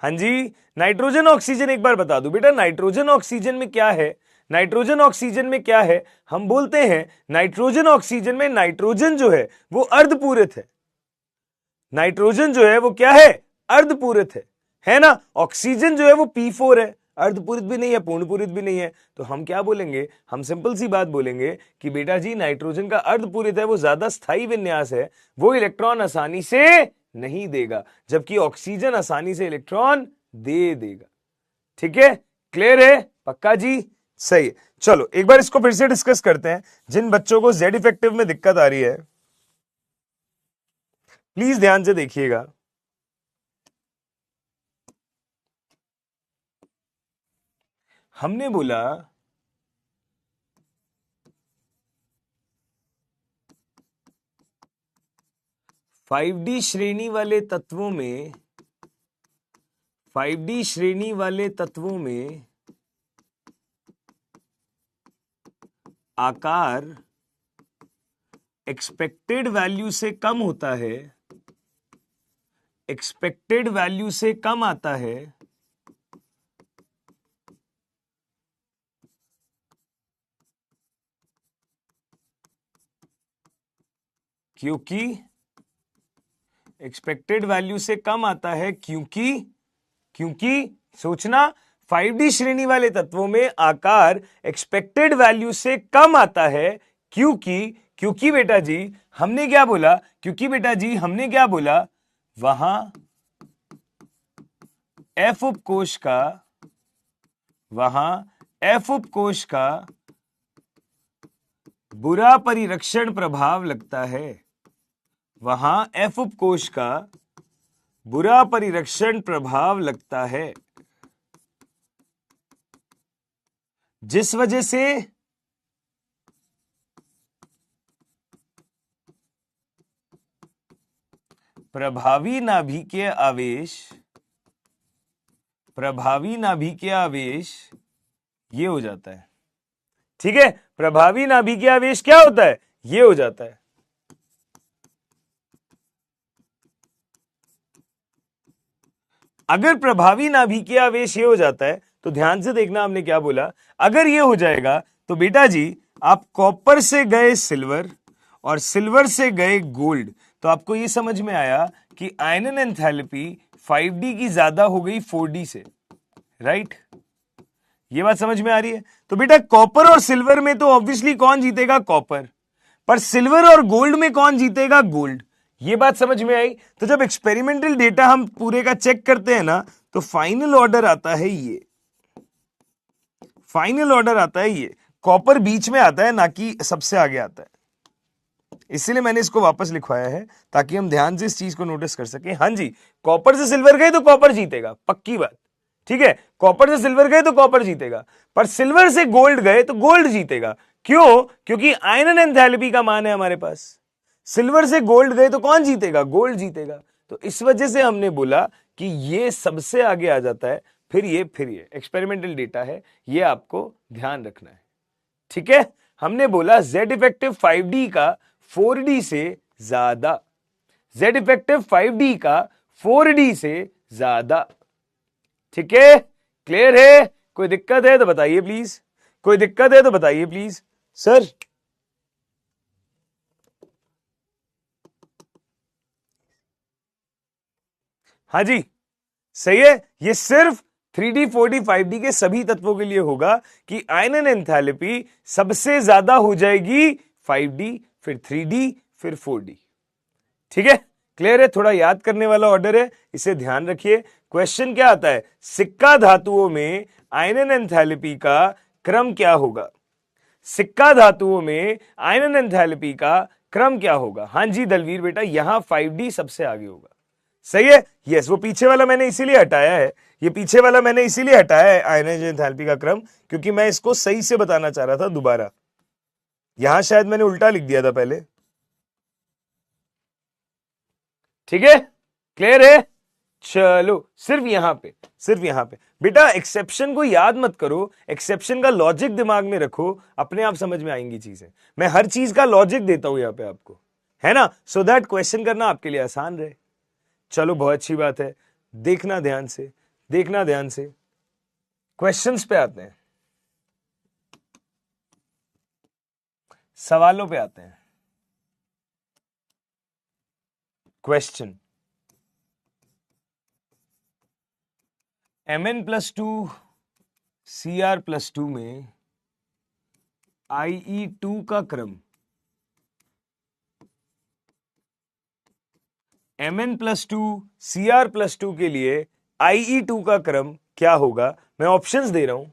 हाँ जी, नाइट्रोजन ऑक्सीजन एक बार बता दो बेटा, नाइट्रोजन ऑक्सीजन में क्या है? नाइट्रोजन ऑक्सीजन में क्या है? हम बोलते हैं नाइट्रोजन ऑक्सीजन में नाइट्रोजन जो है वो अर्धपूरित है। नाइट्रोजन जो है वो क्या है? अर्धपूरित है ना। ऑक्सीजन जो है वो P4 है, अर्धपूरित भी नहीं है, पूर्णपूरित भी नहीं है। तो हम क्या बोलेंगे? हम सिंपल सी बात बोलेंगे कि बेटा जी नाइट्रोजन का अर्धपूरित है, वो ज्यादा स्थायी विन्यास है, वो इलेक्ट्रॉन आसानी से नहीं देगा, जबकि ऑक्सीजन आसानी से इलेक्ट्रॉन दे देगा। ठीक है, क्लियर है? पक्का जी? सही है। चलो एक बार इसको फिर से डिस्कस करते हैं। जिन बच्चों को जेड इफेक्टिव में दिक्कत आ रही है प्लीज ध्यान से देखिएगा। हमने बोला 5D श्रेणी वाले तत्वों में 5D श्रेणी वाले तत्वों में आकार एक्सपेक्टेड वैल्यू से कम होता है, एक्सपेक्टेड वैल्यू से कम आता है क्योंकि एक्सपेक्टेड वैल्यू से कम आता है क्योंकि सोचना 5D श्रेणी वाले तत्वों में आकार एक्सपेक्टेड वैल्यू से कम आता है क्योंकि बेटा जी हमने क्या बोला, वहां एफ उपकोष का बुरा परिरक्षण प्रभाव लगता है, वहां एफ उपकोष का बुरा परिरक्षण प्रभाव लगता है, जिस वजह से प्रभावी नाभिकीय आवेश ये हो जाता है। ठीक है, प्रभावी नाभिकीय आवेश क्या होता है, ये हो जाता है। अगर प्रभावी नाभिकीय आवेश ये हो जाता है तो ध्यान से देखना हमने क्या बोला, अगर ये हो जाएगा तो बेटा जी आप कॉपर से गए सिल्वर और सिल्वर से गए गोल्ड, तो आपको ये समझ में आया कि आयनन एंथैल्पी 5D की ज्यादा हो गई 4D से, राइट? ये बात समझ में आ रही है? तो बेटा कॉपर और सिल्वर में तो ऑब्वियसली कौन जीतेगा, कॉपर, पर सिल्वर और गोल्ड में कौन जीतेगा, गोल्ड। ये बात समझ में आई? तो जब एक्सपेरिमेंटल डेटा हम पूरे का चेक करते हैं ना, तो फाइनल ऑर्डर आता है ये, फाइनल ऑर्डर आता है ये, कॉपर बीच में आता है ना कि सबसे आगे आता है। इसीलिए मैंने इसको वापस लिखवाया है ताकि हम ध्यान से इस चीज को नोटिस कर सके। हाँ जी, कॉपर से सिल्वर गए तो कॉपर जीतेगा, पक्की बात, ठीक है, कॉपर से सिल्वर गए तो कॉपर जीतेगा, पर सिल्वर से गोल्ड गए तो गोल्ड जीतेगा। क्यों? क्योंकि आयनन एंथैल्पी का मान है हमारे पास। सिल्वर से गोल्ड गए तो कौन जीतेगा, गोल्ड जीतेगा। तो इस वजह से हमने बोला कि ये सबसे आगे आ जाता है, फिर ये एक्सपेरिमेंटल डेटा है, ये आपको ध्यान रखना है। ठीक है, हमने बोला Z इफेक्टिव 5D का 4D से ज्यादा, Z इफेक्टिव 5D का 4D से ज्यादा। ठीक है, क्लियर है? कोई दिक्कत है तो बताइए प्लीज, कोई दिक्कत है तो बताइए प्लीज। सर हाँ जी, सही है। ये सिर्फ 3D 4D 5D के सभी तत्वों के लिए होगा कि आयनन एंथैल्पी सबसे ज्यादा हो जाएगी 5D, फिर 3D, फिर 4D। ठीक है, क्लियर है? थोड़ा याद करने वाला ऑर्डर है, इसे ध्यान रखिए। क्वेश्चन क्या आता है, सिक्का धातुओं में आयनन एंथैल्पी का क्रम क्या होगा, सिक्का धातुओं में आयनन एंथैल्पी का क्रम क्या होगा। हां जी दलवीर बेटा, यहां 5D सबसे आगे होगा। सही है, यस। वो पीछे वाला मैंने इसीलिए हटाया है, ये पीछे वाला मैंने इसीलिए हटाया है आयनन एंथैल्पी का क्रम, क्योंकि मैं इसको सही से बताना चाह रहा था दोबारा। यहां शायद मैंने उल्टा लिख दिया था पहले। ठीक है, क्लियर है? चलो, सिर्फ यहां पे बेटा एक्सेप्शन को याद मत करो, एक्सेप्शन का लॉजिक दिमाग में रखो, अपने आप समझ में आएंगी चीजें। मैं हर चीज का लॉजिक देता हूं यहां पे आपको, है ना, सो दैट क्वेश्चन करना आपके लिए आसान रहे। चलो, बहुत अच्छी बात है, देखना ध्यान से, देखना ध्यान से। क्वेश्चंस पे आते हैं, सवालों पे आते हैं। क्वेश्चन, Mn+2 Cr+2 में IE2 का क्रम, Mn+2 Cr+2 के लिए IE2 का क्रम क्या होगा? मैं ऑप्शंस दे रहा हूं।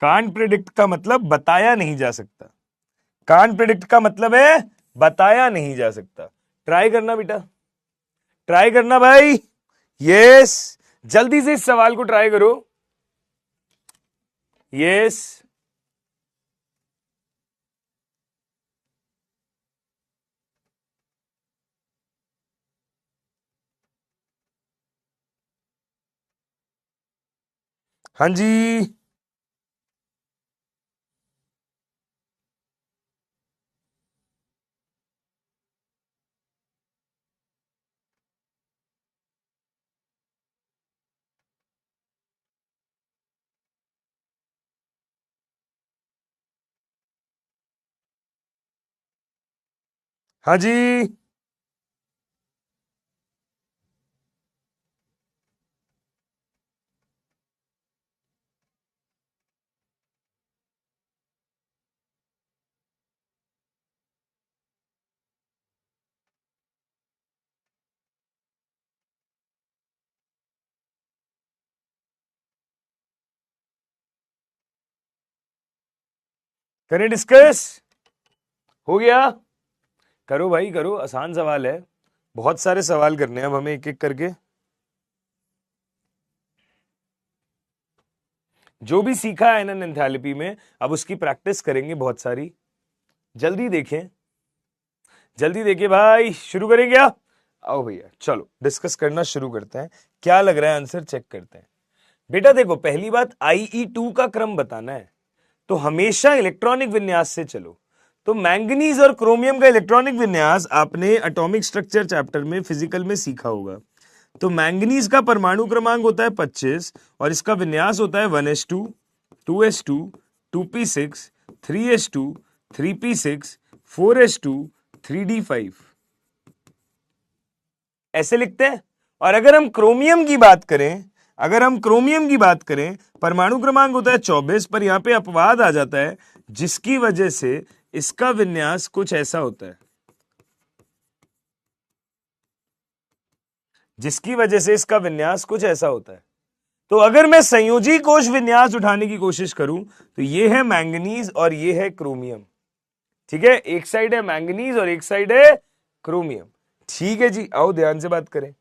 कांट प्रिडिक्ट का मतलब बताया नहीं जा सकता। कांट प्रिडिक्ट का मतलब है बताया नहीं जा सकता। ट्राई करना बेटा, ट्राई करना भाई। यस, जल्दी से इस सवाल को ट्राई करो। यस, हाँ जी, हाँ जी, करें डिस्कस। हो गया, करो भाई करो, आसान सवाल है। बहुत सारे सवाल करने हैं अब हमें एक एक करके। जो भी सीखा है ना एंथैल्पी में, अब उसकी प्रैक्टिस करेंगे बहुत सारी। जल्दी देखें, जल्दी देखिए भाई, शुरू करें क्या? आओ भैया चलो डिस्कस करना शुरू करते हैं। क्या लग रहा है आंसर चेक करते हैं। बेटा देखो, पहली बात IE2 का क्रम बताना है, तो हमेशा इलेक्ट्रॉनिक विन्यास से चलो। तो मैंगनीज और क्रोमियम का इलेक्ट्रॉनिक विन्यास आपने एटॉमिक स्ट्रक्चर चैप्टर में फिजिकल में सीखा होगा। तो मैंगनीज का परमाणु क्रमांक होता है 25 और इसका विन्यास होता है 1s2, 2s2, 2p6, 3s2, 3p6, 4s2, 3d5, ऐसे लिखते हैं। और अगर हम क्रोमियम की बात करें, अगर हम क्रोमियम की बात करें, परमाणु क्रमांक होता है 24, पर यहां पे अपवाद आ जाता है जिसकी वजह से इसका विन्यास कुछ ऐसा होता है, जिसकी वजह से इसका विन्यास कुछ ऐसा होता है। तो अगर मैं संयोजी कोश विन्यास उठाने की कोशिश करूं तो ये है मैंगनीज और ये है क्रोमियम। ठीक है, एक साइड है मैंगनीज और एक साइड है क्रोमियम। ठीक है जी, आओ ध्यान से बात करें।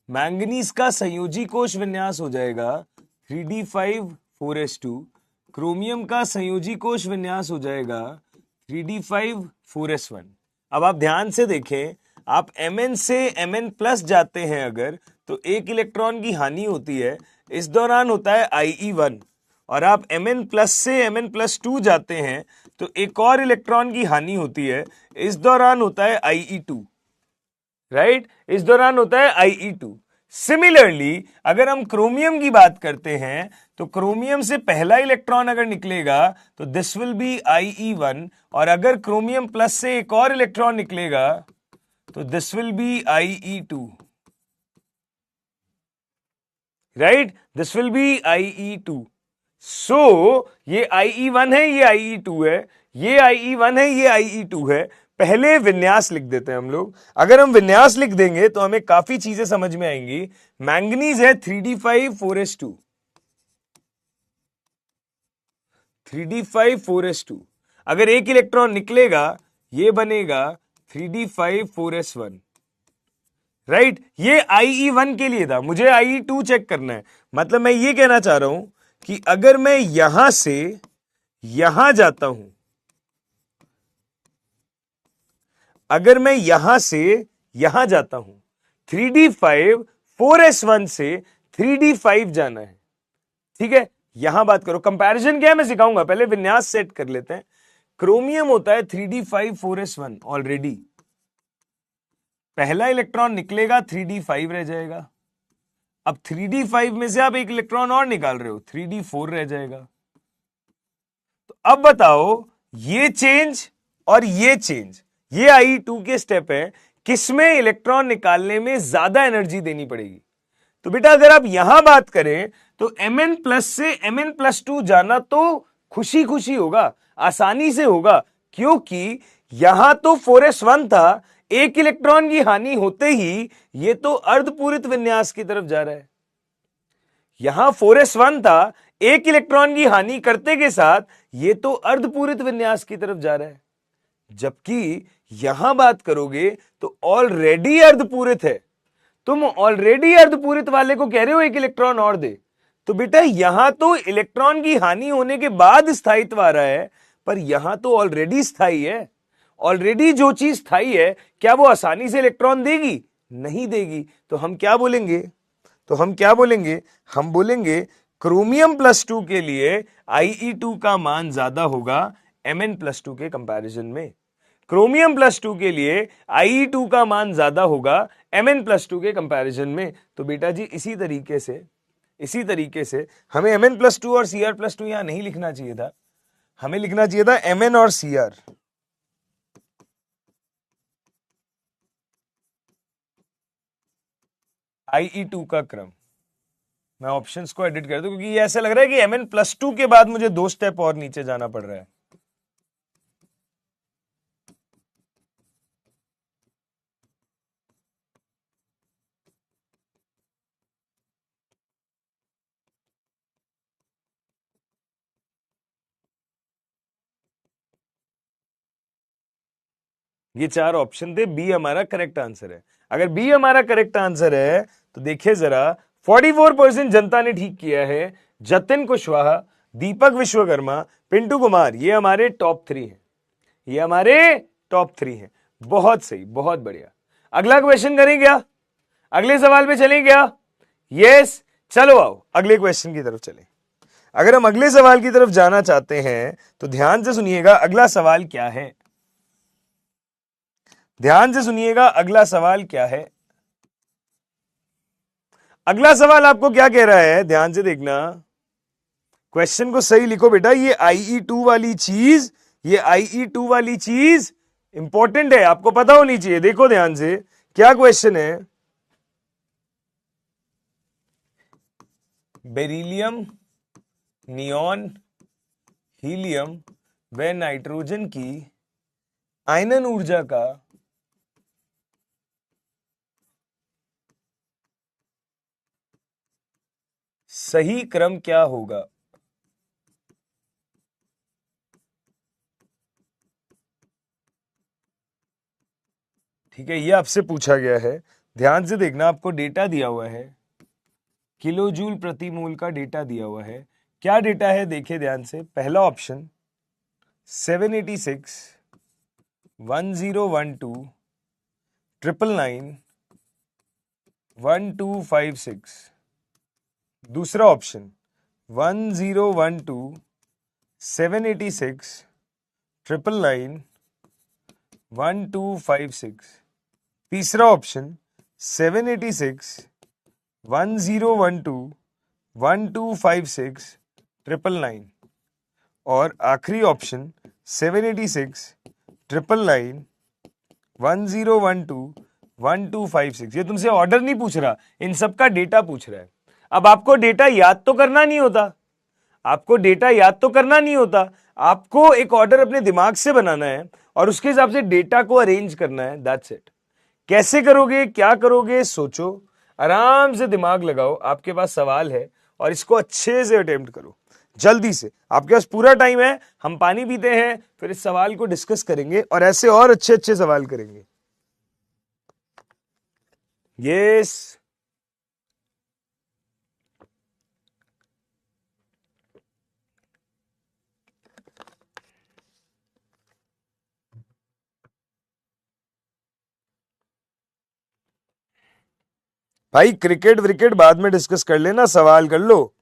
मैंगनीज का संयोजी कोश विन्यास हो जाएगा 3d5 4s2, क्रोमियम का संयोजी कोश विन्यास हो जाएगा 3d5 4s1। अब आप ध्यान से देखें, आप Mn से Mn प्लस जाते हैं अगर, तो एक इलेक्ट्रॉन की हानि होती है, इस दौरान होता है IE1। और आप Mn प्लस से Mn प्लस 2 जाते हैं तो एक और इलेक्ट्रॉन की हानि होती है, इस दौरान होता है IE2। राइट, इस दौरान होता है IE2। सिमिलरली अगर हम क्रोमियम की बात करते हैं तो क्रोमियम से पहला इलेक्ट्रॉन अगर निकलेगा तो दिस विल बी IE1, और अगर क्रोमियम प्लस से एक और इलेक्ट्रॉन निकलेगा तो this will be IE2। Right, this will be IE2। सो ये IE1 है, ये IE2 है, ये IE1 है, ये IE2 है। पहले विन्यास लिख देते हैं हम लोग। अगर हम विन्यास लिख देंगे तो हमें काफी चीजें समझ में आएंगी। मैंगनीज है 3d5 4s2, 3d5 4s2। अगर एक इलेक्ट्रॉन निकलेगा ये बनेगा 3d5 4s1। राइट, ये IE1 के लिए था, मुझे IE2 चेक करना है। मतलब मैं ये कहना चाह रहा हूं कि अगर मैं यहां से यहां जाता हूं, अगर मैं यहां से यहां जाता हूं, 3d5 4s1 से 3d5 जाना है। ठीक है, यहां बात करो। कंपैरिजन क्या है मैं सिखाऊंगा, पहले विन्यास सेट कर लेते हैं। क्रोमियम होता है 3d5 4s1 ऑलरेडी, पहला इलेक्ट्रॉन निकलेगा 3d5 रह जाएगा। अब 3d5 में से आप एक इलेक्ट्रॉन और निकाल रहे हो, 3d4 रह जाएगा। तो अब बताओ, ये चेंज और ये चेंज, ये IE2 के स्टेप है, किसमें इलेक्ट्रॉन निकालने में ज्यादा एनर्जी देनी पड़ेगी? तो बेटा अगर आप यहां बात करें तो Mn प्लस से Mn प्लस 2 जाना तो खुशी खुशी होगा, आसानी से होगा, क्योंकि यहां तो 4s1 था, एक इलेक्ट्रॉन की हानि होते ही ये तो अर्धपूरित विन्यास की तरफ जा रहा है। यहां 4s1 था, एक इलेक्ट्रॉन की हानि करते के साथ ये तो अर्धपूरित विन्यास की तरफ जा रहा है, जबकि यहां बात करोगे तो ऑलरेडी अर्धपूरित है। तुम ऑलरेडी अर्धपूरित वाले को कह रहे हो एक इलेक्ट्रॉन और दे, तो बेटा यहां तो इलेक्ट्रॉन की हानि होने के बाद स्थायित्व आ रहा है, पर यहां तो ऑलरेडी स्थायी है। ऑलरेडी जो चीज स्थायी है, क्या वो आसानी से इलेक्ट्रॉन देगी? नहीं देगी। तो हम क्या बोलेंगे? हम बोलेंगे क्रोमियम +2 के लिए IE2 का मान ज्यादा होगा Mn+2 के कंपैरिजन में। क्रोमियम +2 के लिए IE2 का मान ज्यादा होगा Mn+2 के कंपैरिजन में। तो बेटा जी इसी तरीके से हमें Mn+2 और Cr+2 यहां नहीं लिखना चाहिए था, हमें लिखना चाहिए था Mn और Cr। IE2 का क्रम मैं ऑप्शंस को एडिट कर दूं, क्योंकि ये ऐसा लग रहा है कि Mn+2 के बाद मुझे 2 स्टेप और नीचे जाना पड़ रहा है। ये 4 ऑप्शन थे, बी हमारा करेक्ट आंसर है। अगर बी हमारा करेक्ट आंसर है तो देखिए जरा, 44% जनता ने ठीक किया है। जतिन कुशवाहा, दीपक विश्वकर्मा, पिंटू कुमार, ये हमारे टॉप 3 हैं, ये हमारे टॉप 3 हैं। बहुत सही, बहुत बढ़िया। अगला क्वेश्चन करें क्या? अगले सवाल पे चलें क्या? यस, चलो आओ अगले क्वेश्चन की तरफ चलें। अगर हम अगले सवाल की तरफ जाना चाहते हैं तो ध्यान से सुनिएगा, अगला सवाल क्या है। ध्यान से सुनिएगा, अगला सवाल क्या है। अगला सवाल आपको क्या कह रहा है, ध्यान से देखना, क्वेश्चन को सही लिखो बेटा। ये IE2 वाली चीज इंपॉर्टेंट है, आपको पता होनी चाहिए। देखो ध्यान से, क्या क्वेश्चन है। बेरिलियम, नियॉन, हीलियम व नाइट्रोजन की आयनन ऊर्जा का सही क्रम क्या होगा? ठीक है, ये आपसे पूछा गया है। ध्यान से देखना, आपको डेटा दिया हुआ है, किलो जूल प्रति मोल का डेटा दिया हुआ है। क्या डेटा है देखिए ध्यान से। पहला ऑप्शन 786, 1012, 999, 1256। दूसरा ऑप्शन 1012, 786, 999, 1256। तीसरा ऑप्शन 786, 1012, 1256, 999। और आखिरी ऑप्शन 786, 999, 1012, 1256। ये तुमसे ऑर्डर नहीं पूछ रहा, इन सब का डेटा पूछ रहा है। अब आपको डेटा याद तो करना नहीं होता, आपको एक ऑर्डर अपने दिमाग से बनाना है और उसके हिसाब से डेटा को अरेंज करना है, दैट्स इट। कैसे करोगे, क्या करोगे, सोचो, आराम से दिमाग लगाओ। आपके पास सवाल है और इसको अच्छे से अटेम्प्ट करो, जल्दी से। आपके पास पूरा टाइम है, हम पानी पीते हैं, फिर इस सवाल को डिस्कस करेंगे और ऐसे और अच्छे अच्छे सवाल करेंगे। यस, भाई क्रिकेट व्रिकेट बाद में डिस्कस कर लेना, सवाल कर लो।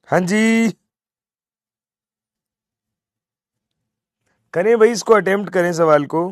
हाँ जी, करें भाई, इसको अटेम्प्ट करें सवाल को।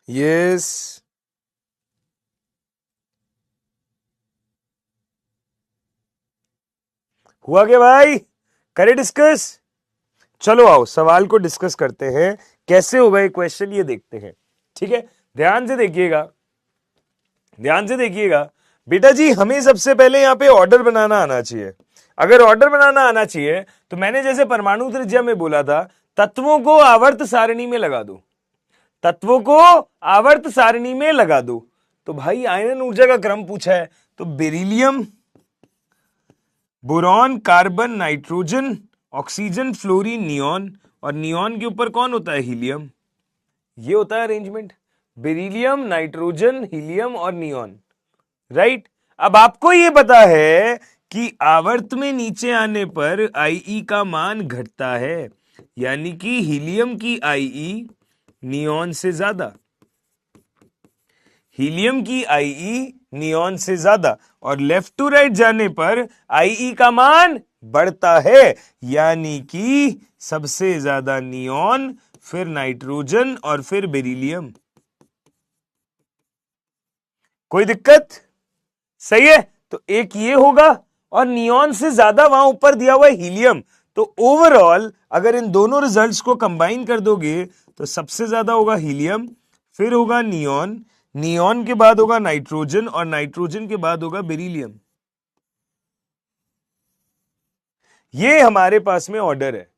यस, हुआ क्या भाई, करे डिस्कस। चलो आओ सवाल को डिस्कस करते हैं, कैसे होगा ये क्वेश्चन ये देखते हैं। ठीक है, ध्यान से देखिएगा, ध्यान से देखिएगा बेटा जी। हमें सबसे पहले यहां पे ऑर्डर बनाना आना चाहिए। अगर ऑर्डर बनाना आना चाहिए तो मैंने जैसे परमाणु त्रिज्या में बोला था, तत्वों को आवर्त सारणी में लगा दो, तत्वों को आवर्त सारणी में लगा दो। तो भाई आयनन ऊर्जा का क्रम पूछा है, तो beryllium, boron, carbon, nitrogen, oxygen, fluorine, neon, और नियॉन के ऊपर कौन होता है, हीलियम। ये होता है अरेंजमेंट, बेरिलियम, नाइट्रोजन, हीलियम और नियॉन। राइट। अब आपको यह पता है कि आवर्त में नीचे आने पर आईई का मान घटता है, यानी कि हीलियम की आईई नियॉन से ज्यादा, हीलियम की आईई नियॉन से ज्यादा, और लेफ्ट टू राइट जाने पर आईई का मान बढ़ता है, यानी कि सबसे ज्यादा नियॉन, फिर नाइट्रोजन और फिर बेरिलियम। कोई दिक्कत, सही है। तो एक ये होगा, और नियॉन से ज्यादा वहां ऊपर दिया हुआ है हीलियम। तो ओवरऑल अगर इन दोनों रिजल्ट्स को कंबाइन कर दोगे तो सबसे ज्यादा होगा हीलियम, फिर होगा नियॉन, नियॉन के बाद होगा नाइट्रोजन, और नाइट्रोजन के बाद होगा बेरिलियम। ये हमारे पास में ऑर्डर है।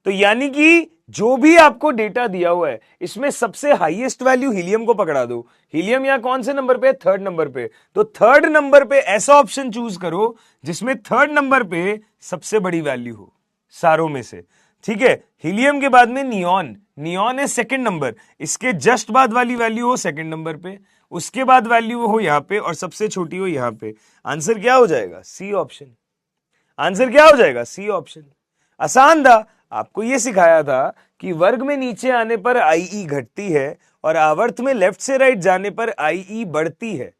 तो यानी कि जो भी आपको डेटा दिया हुआ है इसमें सबसे हाईएस्ट वैल्यू हीलियम को पकड़ा दो। हीलियम यहां कौन से नंबर पे है, थर्ड नंबर पे। तो थर्ड नंबर पे ऐसा ऑप्शन चूज करो जिसमें थर्ड नंबर पे सबसे बड़ी वैल्यू हो सारों में से। ठीक है, हीलियम के बाद में नियॉन, नियॉन है सेकंड नंबर, इसके जस्ट बाद वाली वैल्यू हो सेकंड नंबर पे, उसके बाद वैल्यू हो यहां पे, और सबसे छोटी हो यहां पे। आंसर क्या हो जाएगा, सी ऑप्शन। आंसर क्या हो जाएगा, सी ऑप्शन। आसान था। आपको यह सिखाया था कि वर्ग में नीचे आने पर आईई घटती है और आवर्त में लेफ्ट से राइट जाने पर आईई बढ़ती है।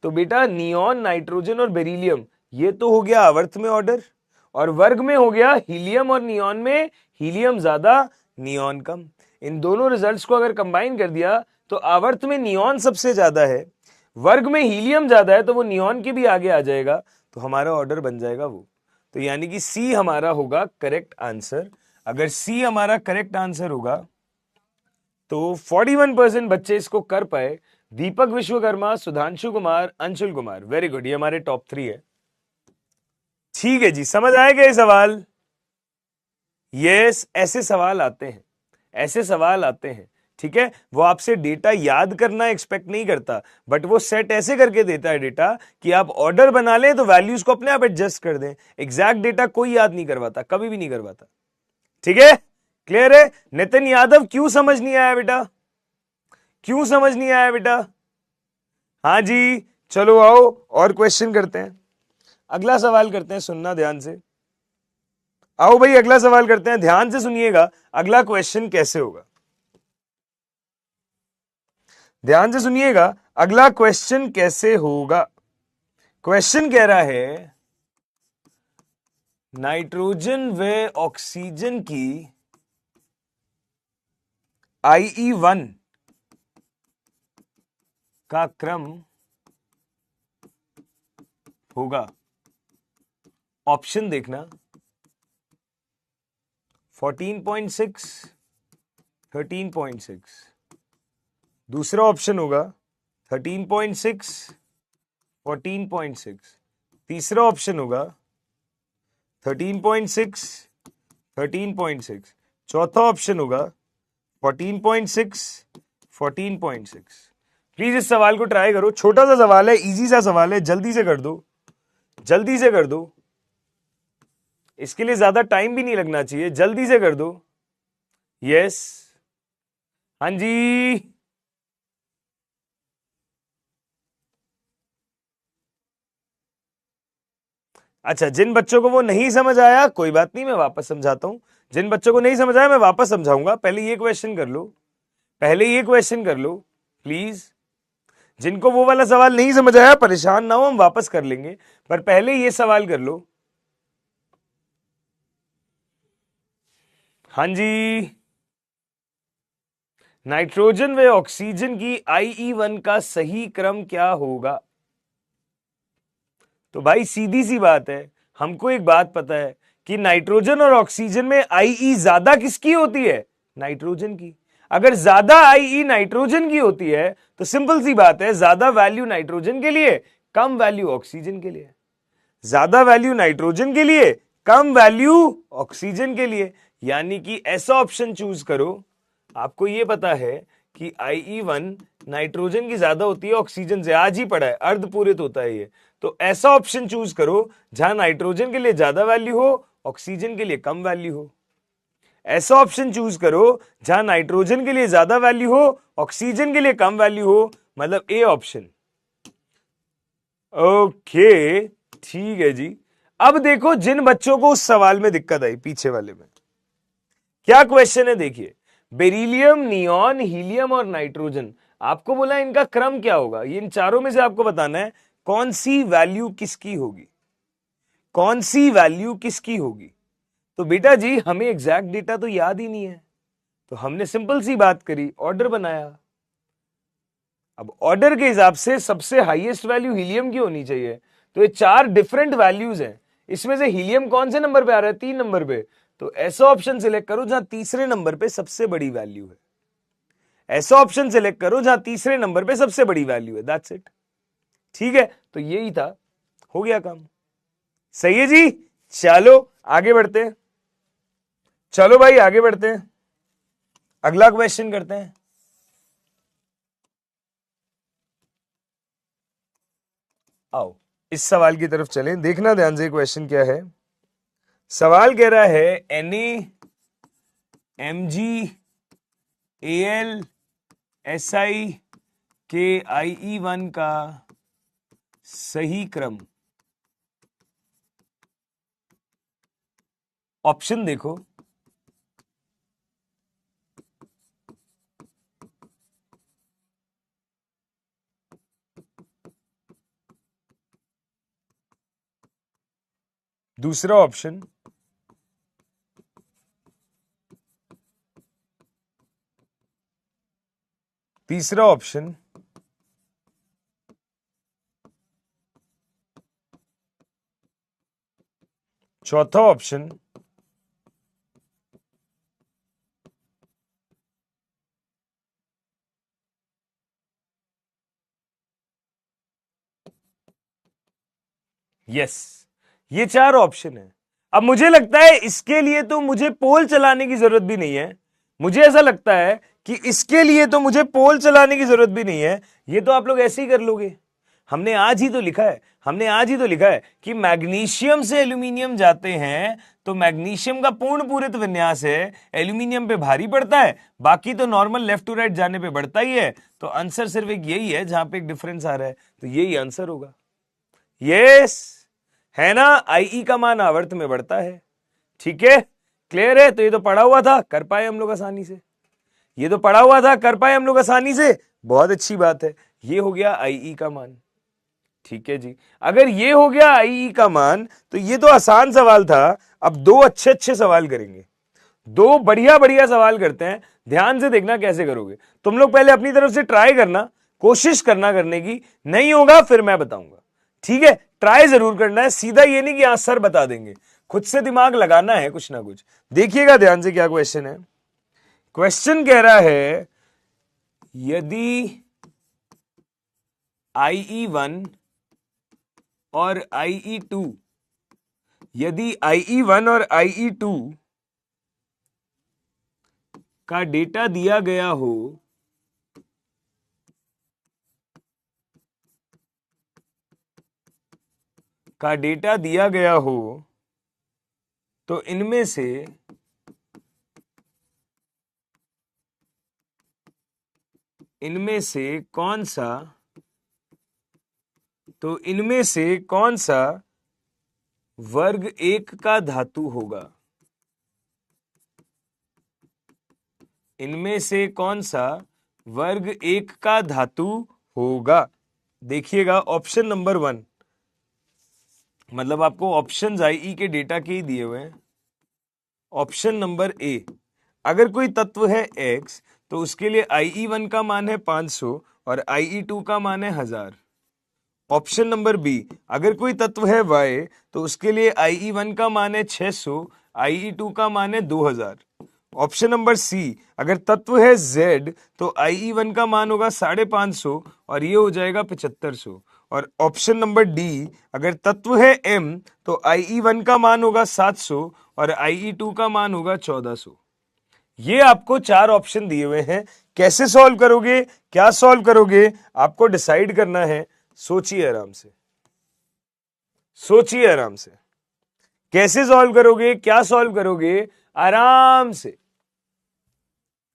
तो बेटा नियॉन, नाइट्रोजन और बेरिलियम ये तो हो गया आवर्त में ऑर्डर, और वर्ग में हो गया हीलियम और नियॉन में हीलियम ज्यादा नियॉन कम। इन दोनों रिजल्ट्स को अगर कंबाइन कर दिया तो आवर्त में नियॉन सबसे ज्यादा है, वर्ग में हीलियम ज्यादा है, तो वो नियॉन के भी आगे आ जाएगा, तो हमारा ऑर्डर बन जाएगा वो। तो यानी कि सी हमारा होगा करेक्ट आंसर। अगर सी हमारा करेक्ट आंसर होगा तो 41% बच्चे इसको कर पाए। दीपक विश्वकर्मा, सुधांशु कुमार, अंशुल कुमार, वेरी गुड, ये हमारे टॉप 3 है। ठीक है जी, समझ आएगा ये सवाल। यस, ऐसे सवाल आते हैं, ऐसे सवाल आते हैं। ठीक है, वो आपसे डेटा याद करना एक्सपेक्ट नहीं करता, बट वो सेट ऐसे करके देता है डेटा कि आप ऑर्डर बना लें तो वैल्यूज को अपने आप एडजस्ट कर दें। एग्जैक्ट डेटा कोई याद नहीं करवाता, कभी भी नहीं करवाता। ठीक है, क्लियर है। नितिन यादव, क्यों समझ नहीं आया बेटा, क्यों समझ नहीं आया बेटा। हाँ जी, चलो आओ और क्वेश्चन करते हैं। अगला सवाल करते हैं, सुनना ध्यान से। आओ भाई अगला सवाल करते हैं, ध्यान से सुनिएगा अगला क्वेश्चन कैसे होगा। ध्यान से सुनिएगा अगला क्वेश्चन कैसे होगा। क्वेश्चन कह रहा है नाइट्रोजन व ऑक्सीजन की IE1 का क्रम होगा, ऑप्शन देखना 14.6, 13.6, दूसरा ऑप्शन होगा 13.6, 14.6। तीसरा ऑप्शन होगा 13.6, 13.6। चौथा ऑप्शन होगा 14.6, 14.6। प्लीज इस सवाल को ट्राई करो, छोटा सा सवाल है, इजी सा सवाल है, जल्दी से कर दो, जल्दी से कर दो। इसके लिए ज्यादा टाइम भी नहीं लगना चाहिए, जल्दी से कर दो। यस, हाँ जी। अच्छा, जिन बच्चों को वो नहीं समझ आया कोई बात नहीं, मैं वापस समझाता हूं। जिन बच्चों को नहीं समझ आया मैं वापस समझाऊंगा। पहले ये क्वेश्चन कर लो, पहले ये क्वेश्चन कर लो प्लीज। जिनको वो वाला सवाल नहीं समझ आया परेशान ना हो, हम वापस कर लेंगे, पर पहले ये सवाल कर लो। हाँ जी। नाइट्रोजन व ऑक्सीजन की IE1 का सही क्रम क्या होगा? तो भाई सीधी सी बात है, हमको एक बात पता है कि नाइट्रोजन और ऑक्सीजन में IE ज्यादा किसकी होती है? नाइट्रोजन की। अगर ज्यादा IE नाइट्रोजन की होती है तो सिंपल सी बात है, ज्यादा वैल्यू नाइट्रोजन के लिए, कम वैल्यू ऑक्सीजन के लिए। ज्यादा वैल्यू नाइट्रोजन के लिए, कम वैल्यू ऑक्सीजन के लिए। यानी कि ऐसा ऑप्शन चूज करो, आपको यह पता है कि IE1 नाइट्रोजन की ज्यादा होती है ऑक्सीजन से, आज ही पढ़ा है, अर्धपूरित होता है ये। तो ऐसा ऑप्शन चूज करो जहां नाइट्रोजन के लिए ज्यादा वैल्यू हो, ऑक्सीजन के लिए कम वैल्यू हो। ऐसा ऑप्शन चूज करो जहां नाइट्रोजन के लिए ज्यादा वैल्यू हो, ऑक्सीजन के लिए कम वैल्यू हो, मतलब ए ऑप्शन। ओके, ठीक है जी। अब देखो जिन बच्चों को उस सवाल में दिक्कत आई, पीछे वाले में क्या क्वेश्चन है, देखिए। बेरिलियम, नियॉन, हीलियम और नाइट्रोजन, आपको बोला इनका क्रम क्या होगा। इन चारों में से आपको बताना है कौन सी वैल्यू किसकी होगी, कौन सी वैल्यू किसकी होगी। तो बेटा जी हमें एग्जैक्ट डेटा तो याद ही नहीं है, तो हमने सिंपल सी बात करी, ऑर्डर बनाया। अब ऑर्डर के हिसाब से सबसे हाईएस्ट वैल्यू हीलियम की होनी चाहिए। तो ये चार डिफरेंट वैल्यूज हैं, इसमें से हीलियम कौन से नंबर पे आ रहा है? 3 नंबर पे। तो ऐसा ऑप्शन सिलेक्ट करो जहां तीसरे नंबर पे सबसे बड़ी वैल्यू है। ऐसा ऑप्शन सिलेक्ट करो जहां तीसरे नंबर पे सबसे बड़ी वैल्यू है। That's it. ठीक है, तो यही था, हो गया काम। सही है जी, चलो आगे बढ़ते हैं। चलो भाई आगे बढ़ते हैं, अगला क्वेश्चन करते हैं। आओ इस सवाल की तरफ चलें, देखना ध्यान से क्वेश्चन क्या है। सवाल कह रहा है NaMgAlSi के IE1 का सही क्रम। ऑप्शन देखो, दूसरा ऑप्शन, तीसरा ऑप्शन, चौथा ऑप्शन, यस, ये 4 ऑप्शन है। अब मुझे लगता है इसके लिए तो मुझे पोल चलाने की जरूरत भी नहीं है। मुझे ऐसा लगता है कि इसके लिए तो मुझे पोल चलाने की जरूरत भी नहीं है, ये तो आप लोग ऐसे ही कर लोगे। हमने आज ही तो लिखा है, हमने आज ही तो लिखा है कि मैग्नीशियम से एल्यूमिनियम जाते हैं तो मैग्नीशियम का पूर्ण पूरित विन्यास है, एल्यूमिनियम पे भारी पड़ता है, बाकी तो नॉर्मल लेफ्ट टू राइट जाने पे बढ़ता ही है। तो आंसर सिर्फ एक यही है जहां पे एक डिफरेंस आ रहा है, तो यही आंसर होगा। यस, है ना, IE का मान आवर्त में बढ़ता है। ठीक है, क्लियर है। तो ये तो पढ़ा हुआ था, कर पाए हम लोग आसानी से, ये तो पढ़ा हुआ था, कर पाए हम लोग आसानी से, बहुत अच्छी बात है। ये हो गया IE का मान। ठीक है जी, अगर ये हो गया IE का मान तो ये तो आसान सवाल था। अब दो अच्छे अच्छे सवाल करेंगे, दो बढ़िया बढ़िया सवाल करते हैं। ध्यान से देखना कैसे करोगे तुम लोग, पहले अपनी तरफ से ट्राई करना, कोशिश करना करने की, नहीं होगा फिर मैं बताऊंगा। ठीक है, ट्राई जरूर करना है, सीधा ये नहीं कि यहां सर बता देंगे, खुद से दिमाग लगाना है कुछ ना कुछ। देखिएगा ध्यान से क्या क्वेश्चन है। क्वेश्चन कह रहा है यदि IE1 और IE2, यदि IE1 और IE2 का डेटा दिया गया हो तो इनमें से कौन सा वर्ग एक का धातु होगा? इनमें से कौन सा वर्ग एक का धातु होगा? देखिएगा ऑप्शन नंबर 1, मतलब आपको ऑप्शन IE के डेटा के ही दिए हुए हैं। ऑप्शन नंबर ए, अगर कोई तत्व है x तो उसके लिए IE1 का मान है 500 और IE2 का मान है 1000। ऑप्शन नंबर बी, अगर कोई तत्व है y तो उसके लिए IE1 का मान है 600, IE2 का मान है 2000। ऑप्शन नंबर सी, अगर तत्व है z तो IE1 का मान होगा 550 और ये हो जाएगा 7500। और ऑप्शन नंबर डी, अगर तत्व है m तो IE1 का मान होगा 700 और IE2 का मान होगा 1400। ये आपको 4 ऑप्शन दिए हुए हैं। कैसे सॉल्व करोगे, क्या सॉल्व करोगे, आपको डिसाइड करना है। सोचिए आराम से, कैसे सॉल्व करोगे, क्या सॉल्व करोगे, आराम से।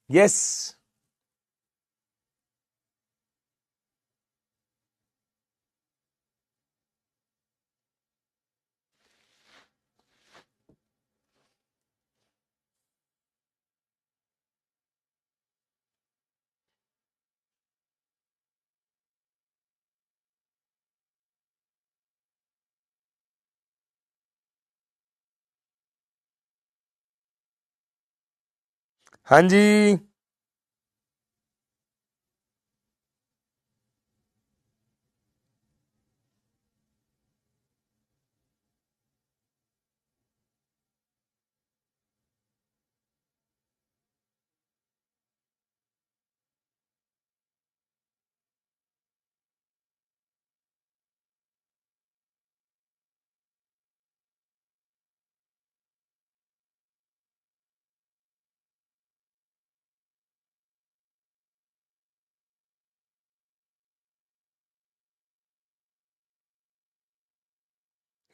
यस, हाँ जी,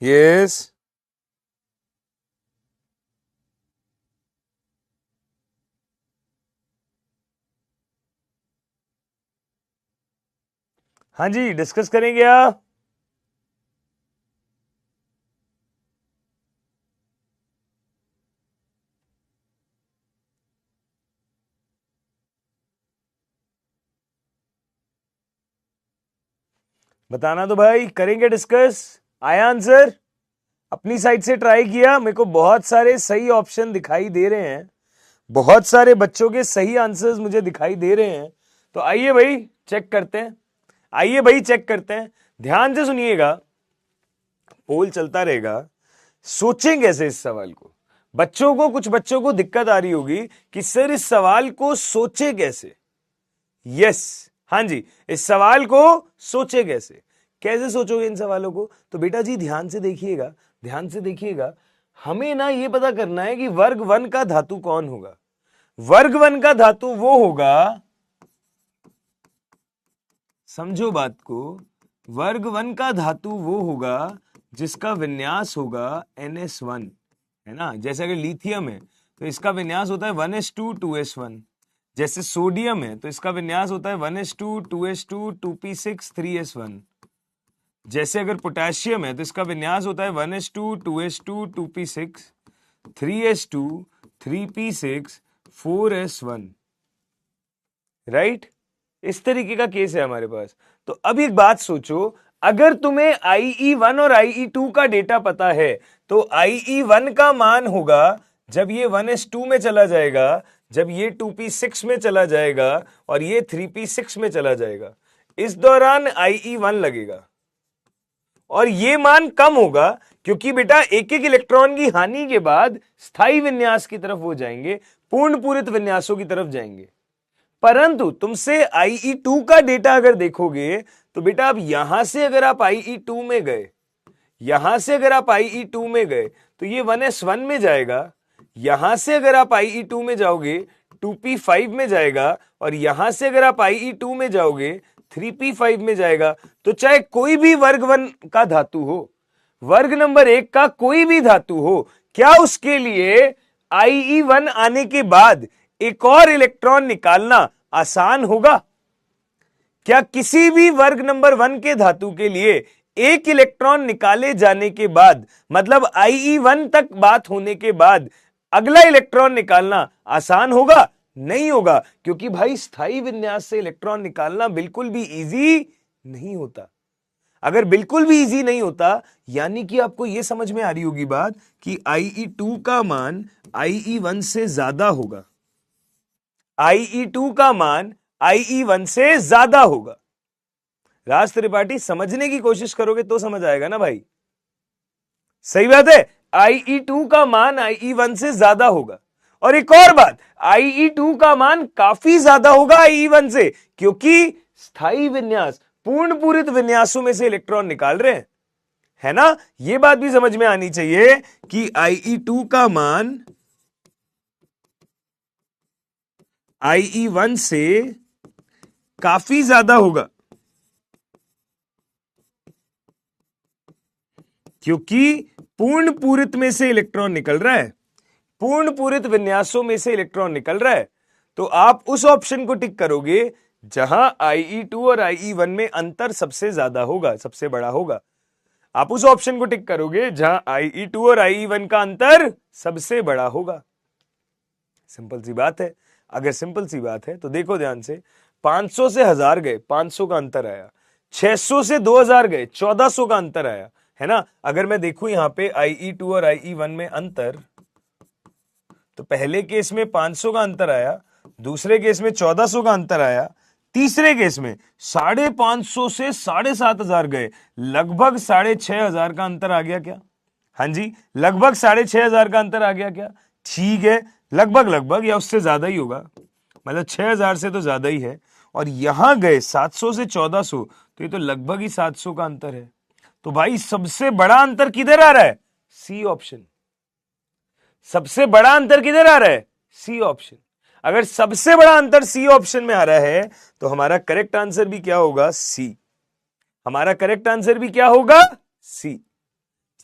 यस, हाँ जी, डिस्कस करेंगे आप। बताना तो भाई, करेंगे डिस्कस। आया आंसर? अपनी साइड से ट्राई किया? मेरे को बहुत सारे सही ऑप्शन दिखाई दे रहे हैं, बहुत सारे बच्चों के सही आंसर्स मुझे दिखाई दे रहे हैं। तो आइए भाई चेक करते हैं, ध्यान से सुनिएगा, पोल चलता रहेगा। सोचें कैसे इस सवाल को? कुछ बच्चों को दिक्कत आ रही होगी कि सर इस सवाल को सोचे कैसे। यस, हाँ जी, इस सवाल को सोचे कैसे सोचोगे इन सवालों को? तो बेटा जी ध्यान से देखिएगा, हमें ना ये पता करना है कि वर्ग 1 का धातु कौन होगा। वर्ग 1 का धातु वो होगा, समझो बात को, वर्ग 1 का धातु वो होगा जिसका विन्यास होगा NS1, है ना। जैसे अगर लिथियम है तो इसका विन्यास होता है 1s2 2s1। जैसे सोडियम है तो इसका विन्यास होता है 1s2 2s2 2p6 3s1। जैसे अगर पोटेशियम है तो इसका विन्यास होता है 1s2 2s2 2p6 3s2 3p6 4s1। Right, इस तरीके का केस है हमारे पास। तो अब एक बात सोचो, अगर तुम्हें IE1 और IE2 का डेटा पता है तो IE1 का मान होगा जब ये 1s2 में चला जाएगा, जब ये 2p6 में चला जाएगा और ये 3p6 में चला जाएगा, इस दौरान IE1 लगेगा और ये मान कम होगा क्योंकि बेटा एक एक इलेक्ट्रॉन की हानि के बाद स्थायी विन्यास की तरफ वो जाएंगे, पूर्ण पूरित विन्यासों की तरफ जाएंगे। परंतु तुमसे IE2 का डेटा अगर देखोगे तो बेटा अब यहां से अगर आप IE2 में गए, यहां से अगर आप IE2 में गए तो ये 1s1 में जाएगा, यहां से अगर आप IE2 में जाओगे 2p5 में जाएगा, और यहां से अगर आप IE2 में जाओगे 3p5 में जाएगा। तो चाहे कोई भी वर्ग 1 का धातु हो, वर्ग नंबर 1 का कोई भी धातु हो, क्या उसके लिए IE1 आने के बाद एक और इलेक्ट्रॉन निकालना आसान होगा? क्या किसी भी वर्ग नंबर 1 के धातु के लिए एक इलेक्ट्रॉन निकाले जाने के बाद, मतलब IE1 तक बात होने के बाद अगला इलेक्ट्रॉन निकालना आसान होगा? नहीं होगा, क्योंकि भाई स्थायी विन्यास से इलेक्ट्रॉन निकालना बिल्कुल भी इजी नहीं होता। अगर बिल्कुल भी इजी नहीं होता, यानी कि आपको यह समझ में आ रही होगी बात कि IE2 का मान IE1 से ज्यादा होगा, IE2 का मान IE1 से ज्यादा होगा। राज त्रिपाठी, समझने की कोशिश करोगे तो समझ आएगा ना भाई, सही बात है। IE2 का मान IE1 से ज्यादा होगा, और एक और बात, IE2 का मान काफी ज्यादा होगा IE1 से, क्योंकि स्थायी विन्यास, पूर्ण पूरित विन्यासों में से इलेक्ट्रॉन निकाल रहे हैं, है ना। यह बात भी समझ में आनी चाहिए कि IE2 का मान IE1 से काफी ज्यादा होगा, क्योंकि पूर्ण पूरित में से इलेक्ट्रॉन निकल रहा है, पूर्ण पूरित विन्यासों में से इलेक्ट्रॉन निकल रहा है। तो आप उस ऑप्शन को टिक करोगे जहां IE2 और IE1 में अंतर सबसे ज्यादा होगा, सबसे बड़ा होगा। आप उस ऑप्शन को टिक करोगे जहां IE2 और IE1 का अंतर सबसे बड़ा होगा। सिंपल सी बात है। अगर सिंपल सी बात है तो देखो ध्यान से, 500 से 1000 गए, 500 का अंतर आया, 600 से 2000 गए, 1400 का अंतर आया, है ना। अगर मैं देखूं यहां पे IE2 और IE1 में अंतर, तो पहले केस में 500 का अंतर आया, दूसरे केस में 1400 का अंतर आया, तीसरे केस में 550 से 7500 गए, लगभग 6500 का अंतर आ गया क्या? हां जी, लगभग 6500 का अंतर आ गया क्या? ठीक है, लगभग लगभग या उससे ज्यादा ही होगा, मतलब 6000 से तो ज्यादा ही है। और यहां गए 700 से 1400, तो ये तो लगभग ही 700 का अंतर है। तो भाई सबसे बड़ा अंतर किधर आ रहा है? C option. सबसे बड़ा अंतर किधर आ रहा है? C option. अगर सबसे बड़ा अंतर सी ऑप्शन में आ रहा है तो हमारा करेक्ट आंसर भी क्या होगा? सी। हमारा करेक्ट आंसर भी क्या होगा? सी।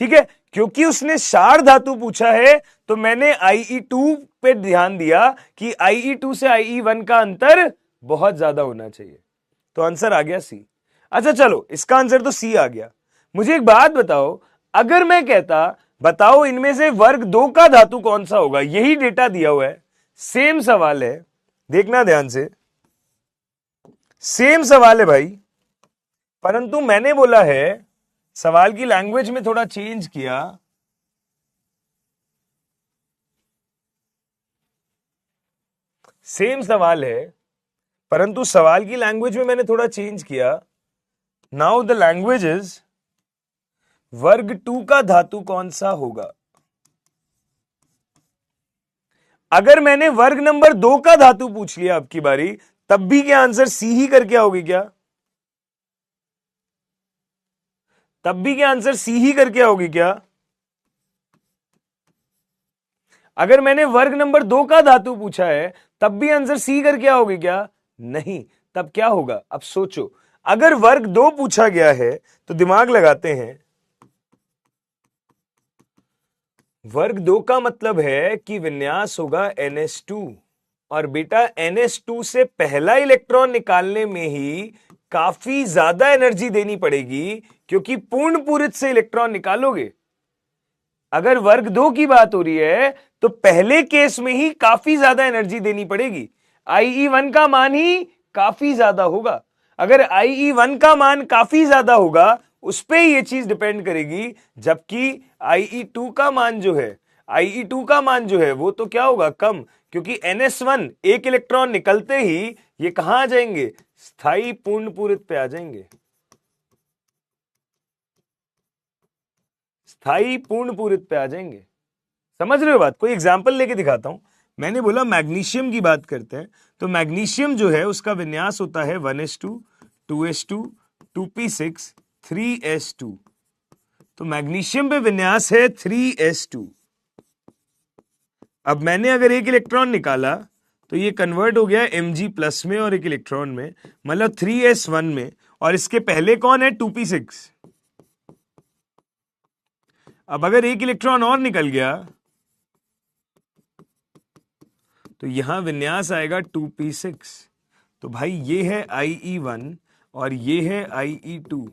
ठीक है, क्योंकि उसने क्षार धातु पूछा है तो मैंने IE2 पे ध्यान दिया कि IE2 से IE1 का अंतर बहुत ज्यादा होना चाहिए, तो आंसर आ गया सी। अच्छा चलो, इसका आंसर तो सी आ गया। मुझे एक बात बताओ, अगर मैं कहता बताओ इनमें से वर्ग 2 का धातु कौन सा होगा, यही डेटा दिया हुआ है, सेम सवाल है, देखना ध्यान से, सेम सवाल है भाई, परंतु मैंने बोला है सवाल की लैंग्वेज में थोड़ा चेंज किया। सेम सवाल है, परंतु सवाल की लैंग्वेज में मैंने थोड़ा चेंज किया। नाउ द लैंग्वेज इज वर्ग 2 का धातु कौन सा होगा। अगर मैंने वर्ग नंबर 2 का धातु पूछ लिया आपकी बारी, तब भी क्या आंसर सी ही करके आओगे क्या? तब भी क्या आंसर सी ही करके आओगे क्या? अगर मैंने वर्ग नंबर 2 का धातु पूछा है तब भी आंसर सी करके आओगे क्या? नहीं। तब क्या होगा? अब सोचो, अगर वर्ग 2 पूछा गया है तो दिमाग लगाते हैं, वर्ग 2 का मतलब है कि विन्यास होगा NH2, और बेटा NH2 से पहला इलेक्ट्रॉन निकालने में ही काफी ज्यादा एनर्जी देनी पड़ेगी, क्योंकि पूर्ण पूरित से इलेक्ट्रॉन निकालोगे। अगर वर्ग 2 की बात हो रही है तो पहले केस में ही काफी ज्यादा एनर्जी देनी पड़ेगी, IE1 का मान ही काफी ज्यादा होगा। अगर IE1 का मान काफी ज्यादा होगा उस पे ये चीज डिपेंड करेगी, जबकि IE2 का मान जो है, IE2 का मान जो है वो तो क्या होगा? कम, क्योंकि NS1 एक इलेक्ट्रॉन निकलते ही ये कहां आ जाएंगे? स्थायी पूर्ण पूरित पे आ जाएंगे, स्थायी पूर्ण पूरित पे आ जाएंगे। समझ रहे हो बात? कोई एग्जांपल लेके दिखाता हूं। मैंने बोला मैग्नीशियम की बात करते हैं, तो मैग्नीशियम जो है उसका विन्यास होता है 1s2, 2s2, 2p6 3s2। तो मैग्नीशियम पे विन्यास है 3s2। अब मैंने अगर एक इलेक्ट्रॉन निकाला तो ये कन्वर्ट हो गया Mg प्लस में और एक इलेक्ट्रॉन में, मतलब 3s1 में, और इसके पहले कौन है 2p6। अब अगर एक इलेक्ट्रॉन और निकल गया तो यहां विन्यास आएगा 2p6। तो भाई ये है IE1 और ये है IE2।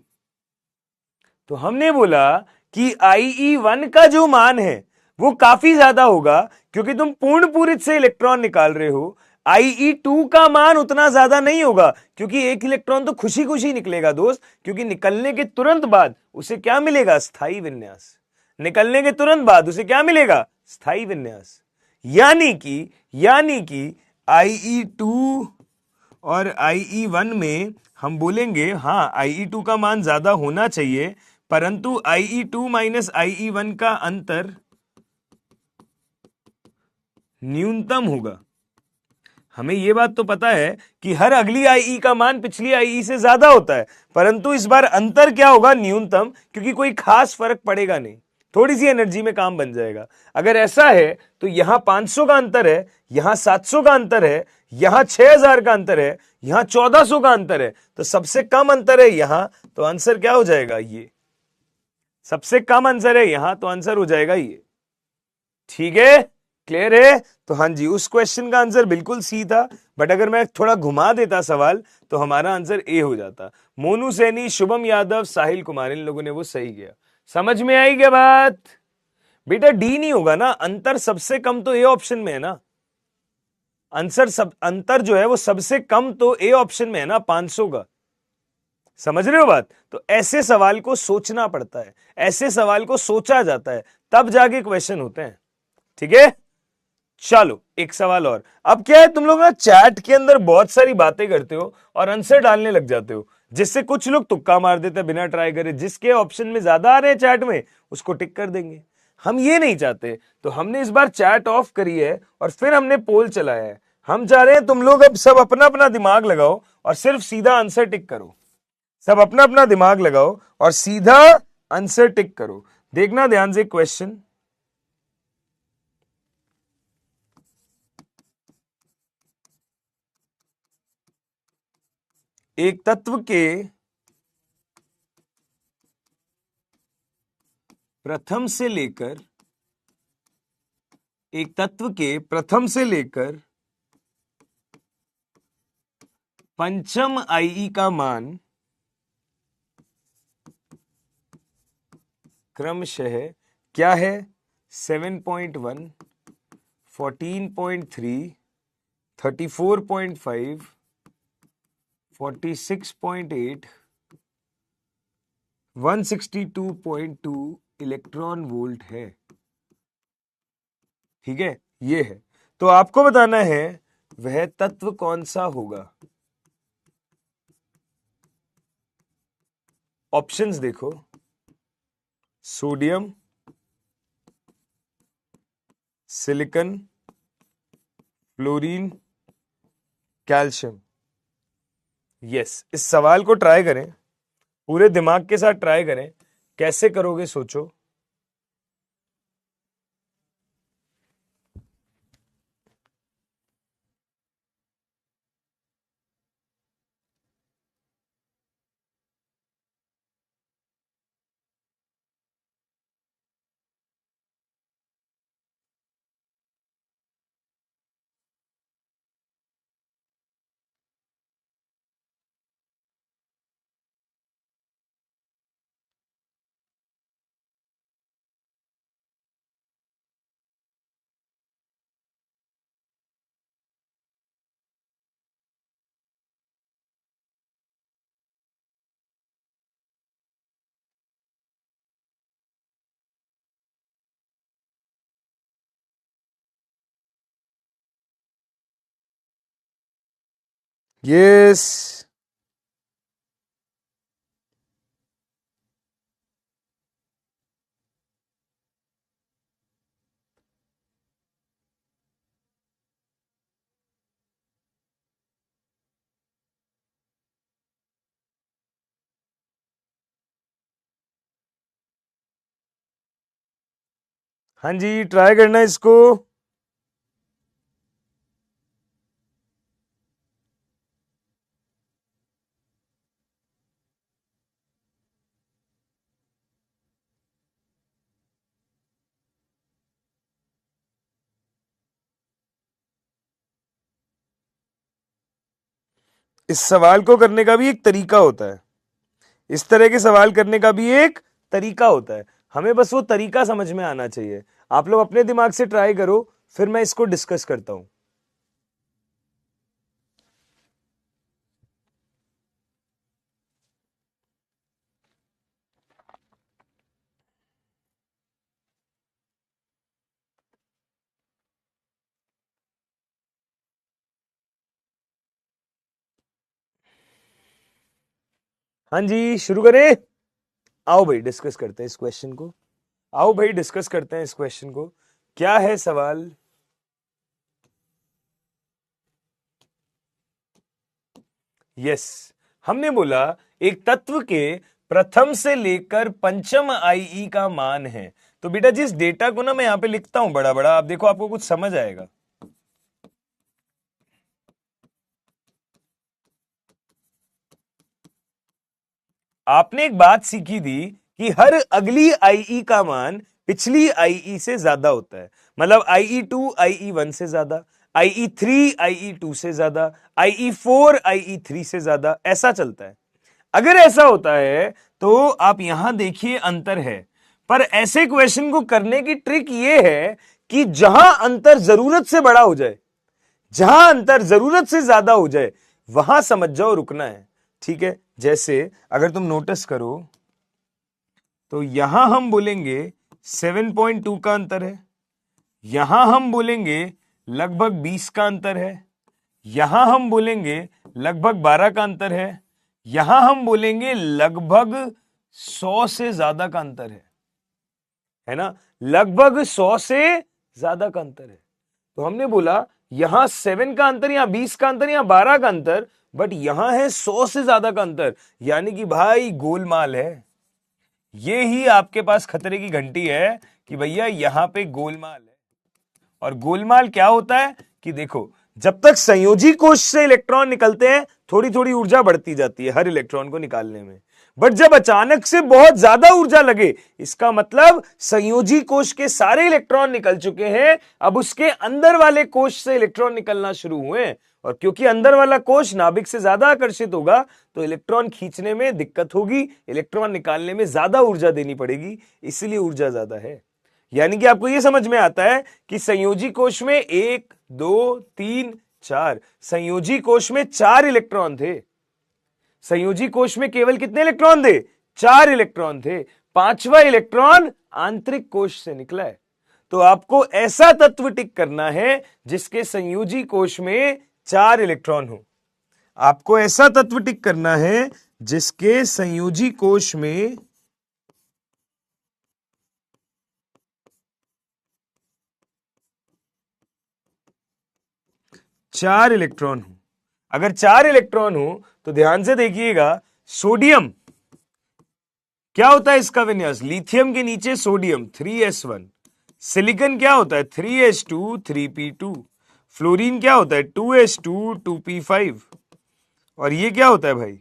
तो हमने बोला कि IE1 का जो मान है वो काफी ज्यादा होगा क्योंकि तुम पूर्ण पूरित से इलेक्ट्रॉन निकाल रहे हो। IE2 का मान उतना ज्यादा नहीं होगा क्योंकि एक इलेक्ट्रॉन तो खुशी खुशी निकलेगा दोस्त, क्योंकि निकलने के तुरंत बाद उसे क्या मिलेगा, स्थायी विन्यास। निकलने के तुरंत बाद उसे क्या मिलेगा, स्थायी विन्यास। यानी कि IE2 और IE1 में हम बोलेंगे हाँ IE2 का मान ज्यादा होना चाहिए, परंतु IE2 माइनस IE1 का अंतर न्यूनतम होगा। हमें यह बात तो पता है कि हर अगली IE का मान पिछली IE से ज्यादा होता है, परंतु इस बार अंतर क्या होगा, न्यूनतम, क्योंकि कोई खास फर्क पड़ेगा नहीं, थोड़ी सी एनर्जी में काम बन जाएगा। अगर ऐसा है तो यहां 500 का अंतर है, यहां 700 का अंतर है, यहां 6000 का अंतर है, यहां 1400 का अंतर है, तो सबसे कम अंतर है यहां, तो आंसर क्या हो जाएगा, ये सबसे कम आंसर है यहां, तो आंसर हो जाएगा ये। ठीक है, क्लियर है। तो हाँ जी, उस क्वेश्चन का आंसर बिल्कुल सी था, बट अगर मैं थोड़ा घुमा देता सवाल तो हमारा आंसर ए हो जाता। मोनू सैनी, शुभम यादव, साहिल कुमार, इन लोगों ने वो सही किया। समझ में आई क्या बात? बेटा डी नहीं होगा ना, अंतर सबसे कम तो ए ऑप्शन में है ना, अंतर जो है वो सबसे कम तो ए ऑप्शन में है ना, 500 का। समझ रहे हो बात? तो ऐसे सवाल को सोचना पड़ता है, ऐसे सवाल को सोचा जाता है, तब जाके क्वेश्चन होते हैं। ठीक है, चलो एक सवाल और। अब क्या है, तुम लोग ना चैट के अंदर बहुत सारी बातें करते हो और आंसर डालने लग जाते हो, जिससे कुछ लोग तुक्का मार देते हैं बिना ट्राई करे, जिसके ऑप्शन में ज्यादा आ रहे हैं चैट में उसको टिक कर देंगे। हम ये नहीं चाहते, तो हमने इस बार चैट ऑफ करी है और फिर हमने पोल चलाया है। हम चाह रहे हैं तुम लोग अब सब अपना अपना दिमाग लगाओ और सिर्फ सीधा आंसर टिक करो। सब अपना अपना दिमाग लगाओ और सीधा आंसर टिक करो। देखना ध्यान से क्वेश्चन। एक तत्व के प्रथम से लेकर पंचम IE का मान क्रमशः क्या है, 7.1, 14.3, 34.5, 46.8, 162.2 इलेक्ट्रॉन वोल्ट है। ठीक है, ये है। तो आपको बताना है वह तत्व कौन सा होगा। ऑप्शंस देखो, sodium, silicon, fluorine, calcium. Yes, इस सवाल को ट्राई करें, पूरे दिमाग के साथ ट्राई करें। कैसे करोगे सोचो। यस, हाँ जी, ट्राई करना इसको। इस सवाल को करने का भी एक तरीका होता है। इस तरह के सवाल करने का भी एक तरीका होता है। हमें बस वो तरीका समझ में आना चाहिए। आप लोग अपने दिमाग से ट्राई करो, फिर मैं इसको डिस्कस करता हूं। हाँ जी, शुरू करें। आओ भाई डिस्कस करते हैं इस क्वेश्चन को। आओ भाई डिस्कस करते हैं इस क्वेश्चन को। क्या है सवाल? यस, हमने बोला एक तत्व के प्रथम से लेकर पंचम आईई का मान है। तो बेटा जिस डेटा को ना मैं यहां पे लिखता हूं बड़ा बड़ा, आप देखो आपको कुछ समझ आएगा। आपने एक बात सीखी थी कि हर अगली आईई का मान पिछली आईई से ज्यादा होता है। मतलब IE2 IE1 से ज्यादा, IE3 IE2 से ज्यादा, IE4 IE3 से ज्यादा, ऐसा चलता है। अगर ऐसा होता है तो आप यहां देखिए अंतर है। पर ऐसे क्वेश्चन को करने की ट्रिक यह है कि जहां अंतर जरूरत से बड़ा हो जाए, जहां अंतर जरूरत से ज्यादा हो जाए, वहां समझ जाओ रुकना है। ठीक है, जैसे अगर तुम नोटिस करो तो यहां हम बोलेंगे 7.2 का अंतर है, यहां हम बोलेंगे लगभग 20 का अंतर है, यहां हम बोलेंगे लगभग 12 का अंतर है, यहां हम बोलेंगे लगभग 100 से ज्यादा का अंतर है ना? लगभग 100 से ज्यादा का अंतर है। तो हमने बोला यहां 7 का अंतर, यहां 20 का अंतर, यहां 12 का अंतर, बट यहां है 100 से ज्यादा का अंतर, यानी कि भाई गोलमाल है। ये ही आपके पास खतरे की घंटी है कि भैया यहां पे गोलमाल है। और गोलमाल क्या होता है कि देखो, जब तक संयोजी कोश से इलेक्ट्रॉन निकलते हैं थोड़ी थोड़ी ऊर्जा बढ़ती जाती है हर इलेक्ट्रॉन को निकालने में, बट जब अचानक से बहुत ज्यादा ऊर्जा लगे, इसका मतलब संयोजी कोश के सारे इलेक्ट्रॉन निकल चुके हैं, अब उसके अंदर वाले कोश से इलेक्ट्रॉन निकलना शुरू हुए। और क्योंकि अंदर वाला कोश नाभिक से ज्यादा आकर्षित होगा तो इलेक्ट्रॉन खींचने में दिक्कत होगी, इलेक्ट्रॉन निकालने में ज्यादा ऊर्जा देनी पड़ेगी, इसलिए ऊर्जा ज्यादा है। यानी कि आपको यह समझ में आता है कि संयोजी कोश में 1 2 3 4, संयोजी कोश में 4 इलेक्ट्रॉन थे। संयोजी कोश में केवल कितने इलेक्ट्रॉन थे? 4 इलेक्ट्रॉन थे। पांचवा इलेक्ट्रॉन आंतरिक कोश से निकला है। तो आपको ऐसा तत्व टिक करना है जिसके संयोजी कोश में 4 इलेक्ट्रॉन हो। आपको ऐसा तत्व टिक करना है जिसके संयोजी कोश में 4 इलेक्ट्रॉन हो। अगर 4 इलेक्ट्रॉन हो तो ध्यान से देखिएगा, सोडियम क्या होता है इसका विन्यास? लिथियम के नीचे सोडियम 3s1, सिलिकॉन क्या होता है? 3s2 3p2, फ्लोरीन क्या होता है? 2s2 2p5, और ये क्या होता है भाई?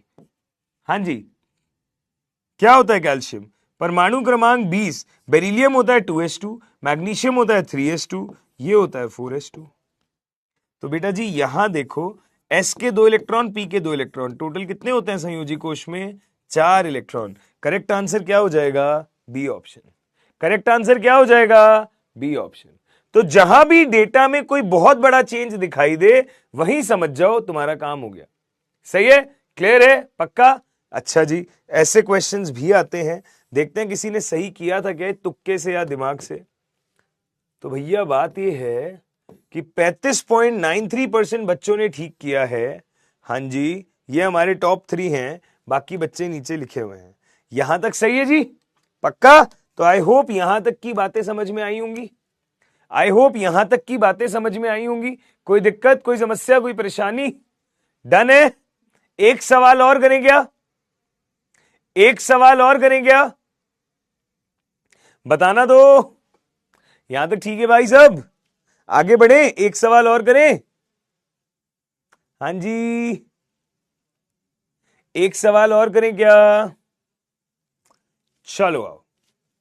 हाँ जी, क्या होता है? कैल्शियम। परमाणु क्रमांक 20, बेरिलियम होता है 2s2, मैग्नीशियम होता है 3s2, ये होता है 4s2। तो बेटा जी यहां देखो, s के 2 इलेक्ट्रॉन, p के 2 इलेक्ट्रॉन, टोटल कितने होते हैं संयोजी कोश में? 4 इलेक्ट्रॉन। करेक्ट आंसर क्या हो जाएगा? B option. करेक्ट आंसर क्या हो जाएगा? B option. तो जहां भी डेटा में कोई बहुत बड़ा चेंज दिखाई दे वहीं समझ जाओ तुम्हारा काम हो गया। सही है? क्लियर है? पक्का? अच्छा जी, ऐसे क्वेश्चंस भी आते हैं, देखते हैं किसी ने सही किया था क्या, तुक्के से या दिमाग से। तो भैया बात यह है कि 35.93% बच्चों ने ठीक किया है। हाँ जी, ये हमारे टॉप 3 हैं, बाकी बच्चे नीचे लिखे हुए हैं। यहां तक सही है जी? पक्का? तो आई होप यहां तक की बातें समझ में आई होंगी। आई होप यहां तक की बातें समझ में आई होंगी। कोई दिक्कत, कोई समस्या, कोई परेशानी? डन है? एक सवाल और करें क्या? एक सवाल और करें क्या? बताना दो। यहां तक ठीक है भाई सब? आगे बढ़े, एक सवाल और करें? हाँ जी, एक सवाल और करें क्या? चलो आओ,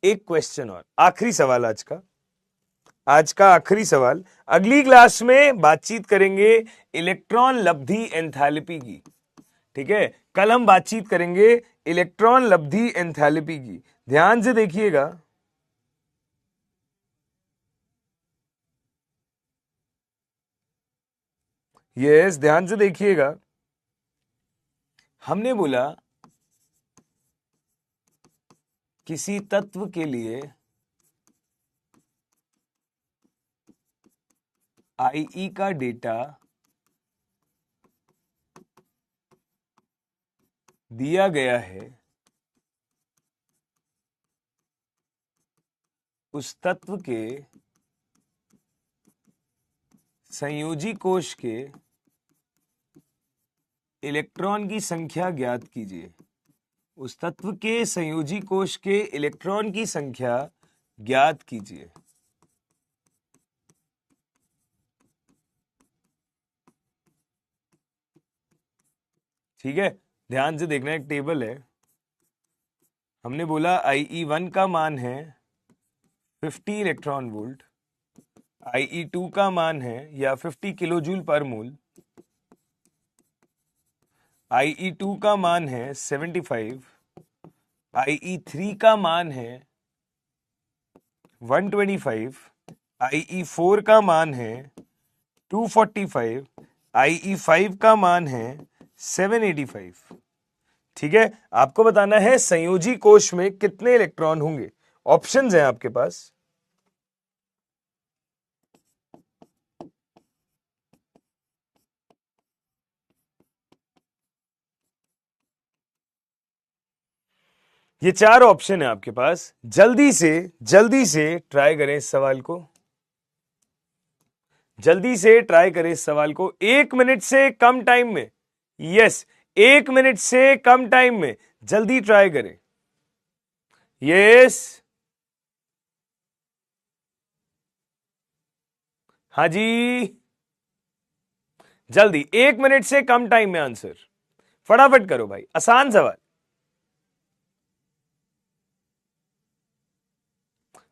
एक क्वेश्चन और, आखिरी सवाल आज का आखिरी सवाल। अगली क्लास में बातचीत करेंगे इलेक्ट्रॉन लब्धि एंथैल्पी की। ठीक है, कल हम बातचीत करेंगे इलेक्ट्रॉन लब्धि एंथैल्पी की। ध्यान से देखिएगा। यस, ध्यान से देखिएगा। हमने बोला किसी तत्व के लिए आईई का डेटा दिया गया है, उस तत्व के संयोजी कोश के इलेक्ट्रॉन की संख्या ज्ञात कीजिए। उस तत्व के संयोजी कोश के इलेक्ट्रॉन की संख्या ज्ञात कीजिए। ठीक है, ध्यान से देखना, एक टेबल है। हमने बोला IE1 का मान है 50 इलेक्ट्रॉन वोल्ट, IE2 का मान है या 50 किलो जूल पर मोल, IE2 का मान है 75, IE3 का मान है 125, IE4 का मान है 245, IE5 का मान है 785। ठीक है, आपको बताना है संयोजी कोश में कितने इलेक्ट्रॉन होंगे। ऑप्शंस हैं आपके पास। ये 4 ऑप्शन है आपके पास। जल्दी से ट्राई करें इस सवाल को। जल्दी से ट्राई करें इस सवाल को 1 मिनट से कम टाइम में। यस, 1 मिनट से कम टाइम में जल्दी ट्राई करें। यस, हाँ जी, जल्दी 1 मिनट से कम टाइम में आंसर फटाफट करो भाई, आसान सवाल।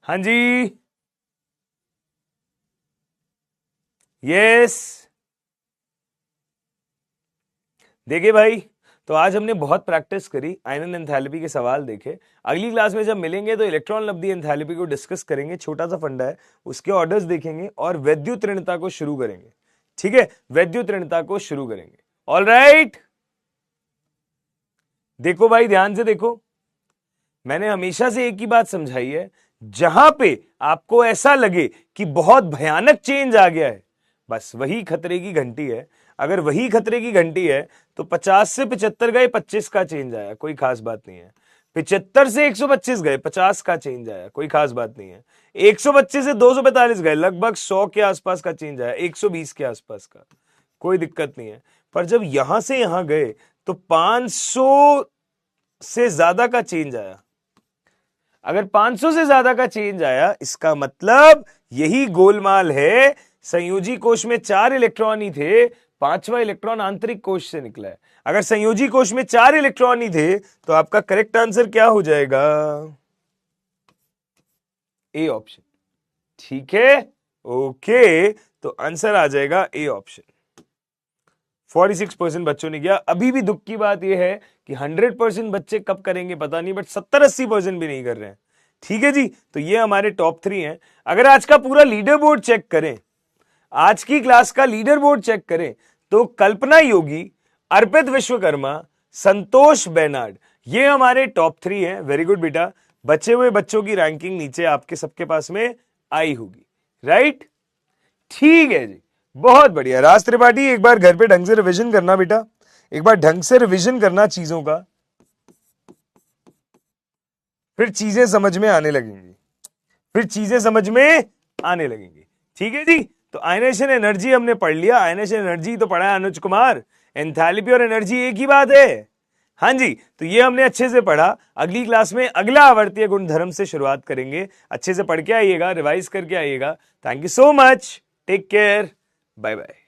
हाँ जी, यस। देखिए भाई, तो आज हमने बहुत प्रैक्टिस करी, आयनन एंथैल्पी के सवाल देखे। अगली क्लास में जब मिलेंगे तो इलेक्ट्रॉन लब्धि एंथैल्पी को डिस्कस करेंगे। छोटा सा फंडा है, उसके ऑर्डर्स देखेंगे और वैद्युत ऋणता को शुरू करेंगे। ठीक है, वैद्युत ऋणता को शुरू करेंगे। ऑल राइट, देखो भाई, ध्यान से देखो। मैंने हमेशा से एक ही बात समझाई है, जहां पे आपको ऐसा लगे कि बहुत भयानक चेंज आ गया है, बस वही खतरे की घंटी है। अगर वही खतरे की घंटी है तो 50 से 75 गए, 25 का चेंज आया, कोई खास बात नहीं है। 75 से 125 गए, 50 का चेंज आया, कोई खास बात नहीं है। 125 से 245 गए, लगभग 100 के आसपास का चेंज आया, 120 के आसपास का, कोई दिक्कत नहीं है। पर जब यहां से यहां गए तो 500 से ज्यादा का चेंज आया। अगर 500 से ज्यादा का चेंज आया, इसका मतलब यही गोलमाल है। संयोजी कोश में 4 इलेक्ट्रॉन ही थे, 5वां इलेक्ट्रॉन आंतरिक कोश से निकला है। अगर संयोजी कोश में 4 इलेक्ट्रॉन ही थे तो आपका करेक्ट आंसर क्या हो जाएगा? A option. ठीक है, ओके, तो आंसर आ जाएगा ए ऑप्शन। 46% बच्चों ने किया। अभी भी दुख की बात यह है कि 100% बच्चे कब करेंगे पता नहीं, बट 70-80% भी नहीं कर रहे हैं। ठीक है जी, तो ये हमारे टॉप 3 हैं। अगर आज का पूरा लीडर बोर्ड चेक करें, आज की क्लास का लीडर बोर्ड चेक करें, तो कल्पना योगी, अर्पित विश्वकर्मा, संतोष बेनार्ड, ये हमारे टॉप 3 हैं। वेरी गुड बेटा, बचे हुए बच्चों की रैंकिंग नीचे आपके सबके पास में आई होगी, राइट? ठीक है जी, बहुत बढ़िया। राज त्रिपाठी, एक बार घर पे ढंग से रिवीजन करना बेटा, एक बार ढंग से रिवीजन करना चीजों का, फिर चीजें समझ में आने लगेंगी, फिर चीजें समझ में आने लगेंगी। ठीक है जी, तो आयनेशन एनर्जी हमने पढ़ लिया। आयनेशन एनर्जी तो पढ़ा है अनुज कुमार। एंथैल्पी और एनर्जी एक ही बात है। हाँ जी, तो ये हमने अच्छे से पढ़ा। अगली क्लास में अगला आवर्तीय गुणधर्म से शुरुआत करेंगे। अच्छे से पढ़ के आइएगा, रिवाइज करके आइएगा। Thank you so much, take care, bye bye.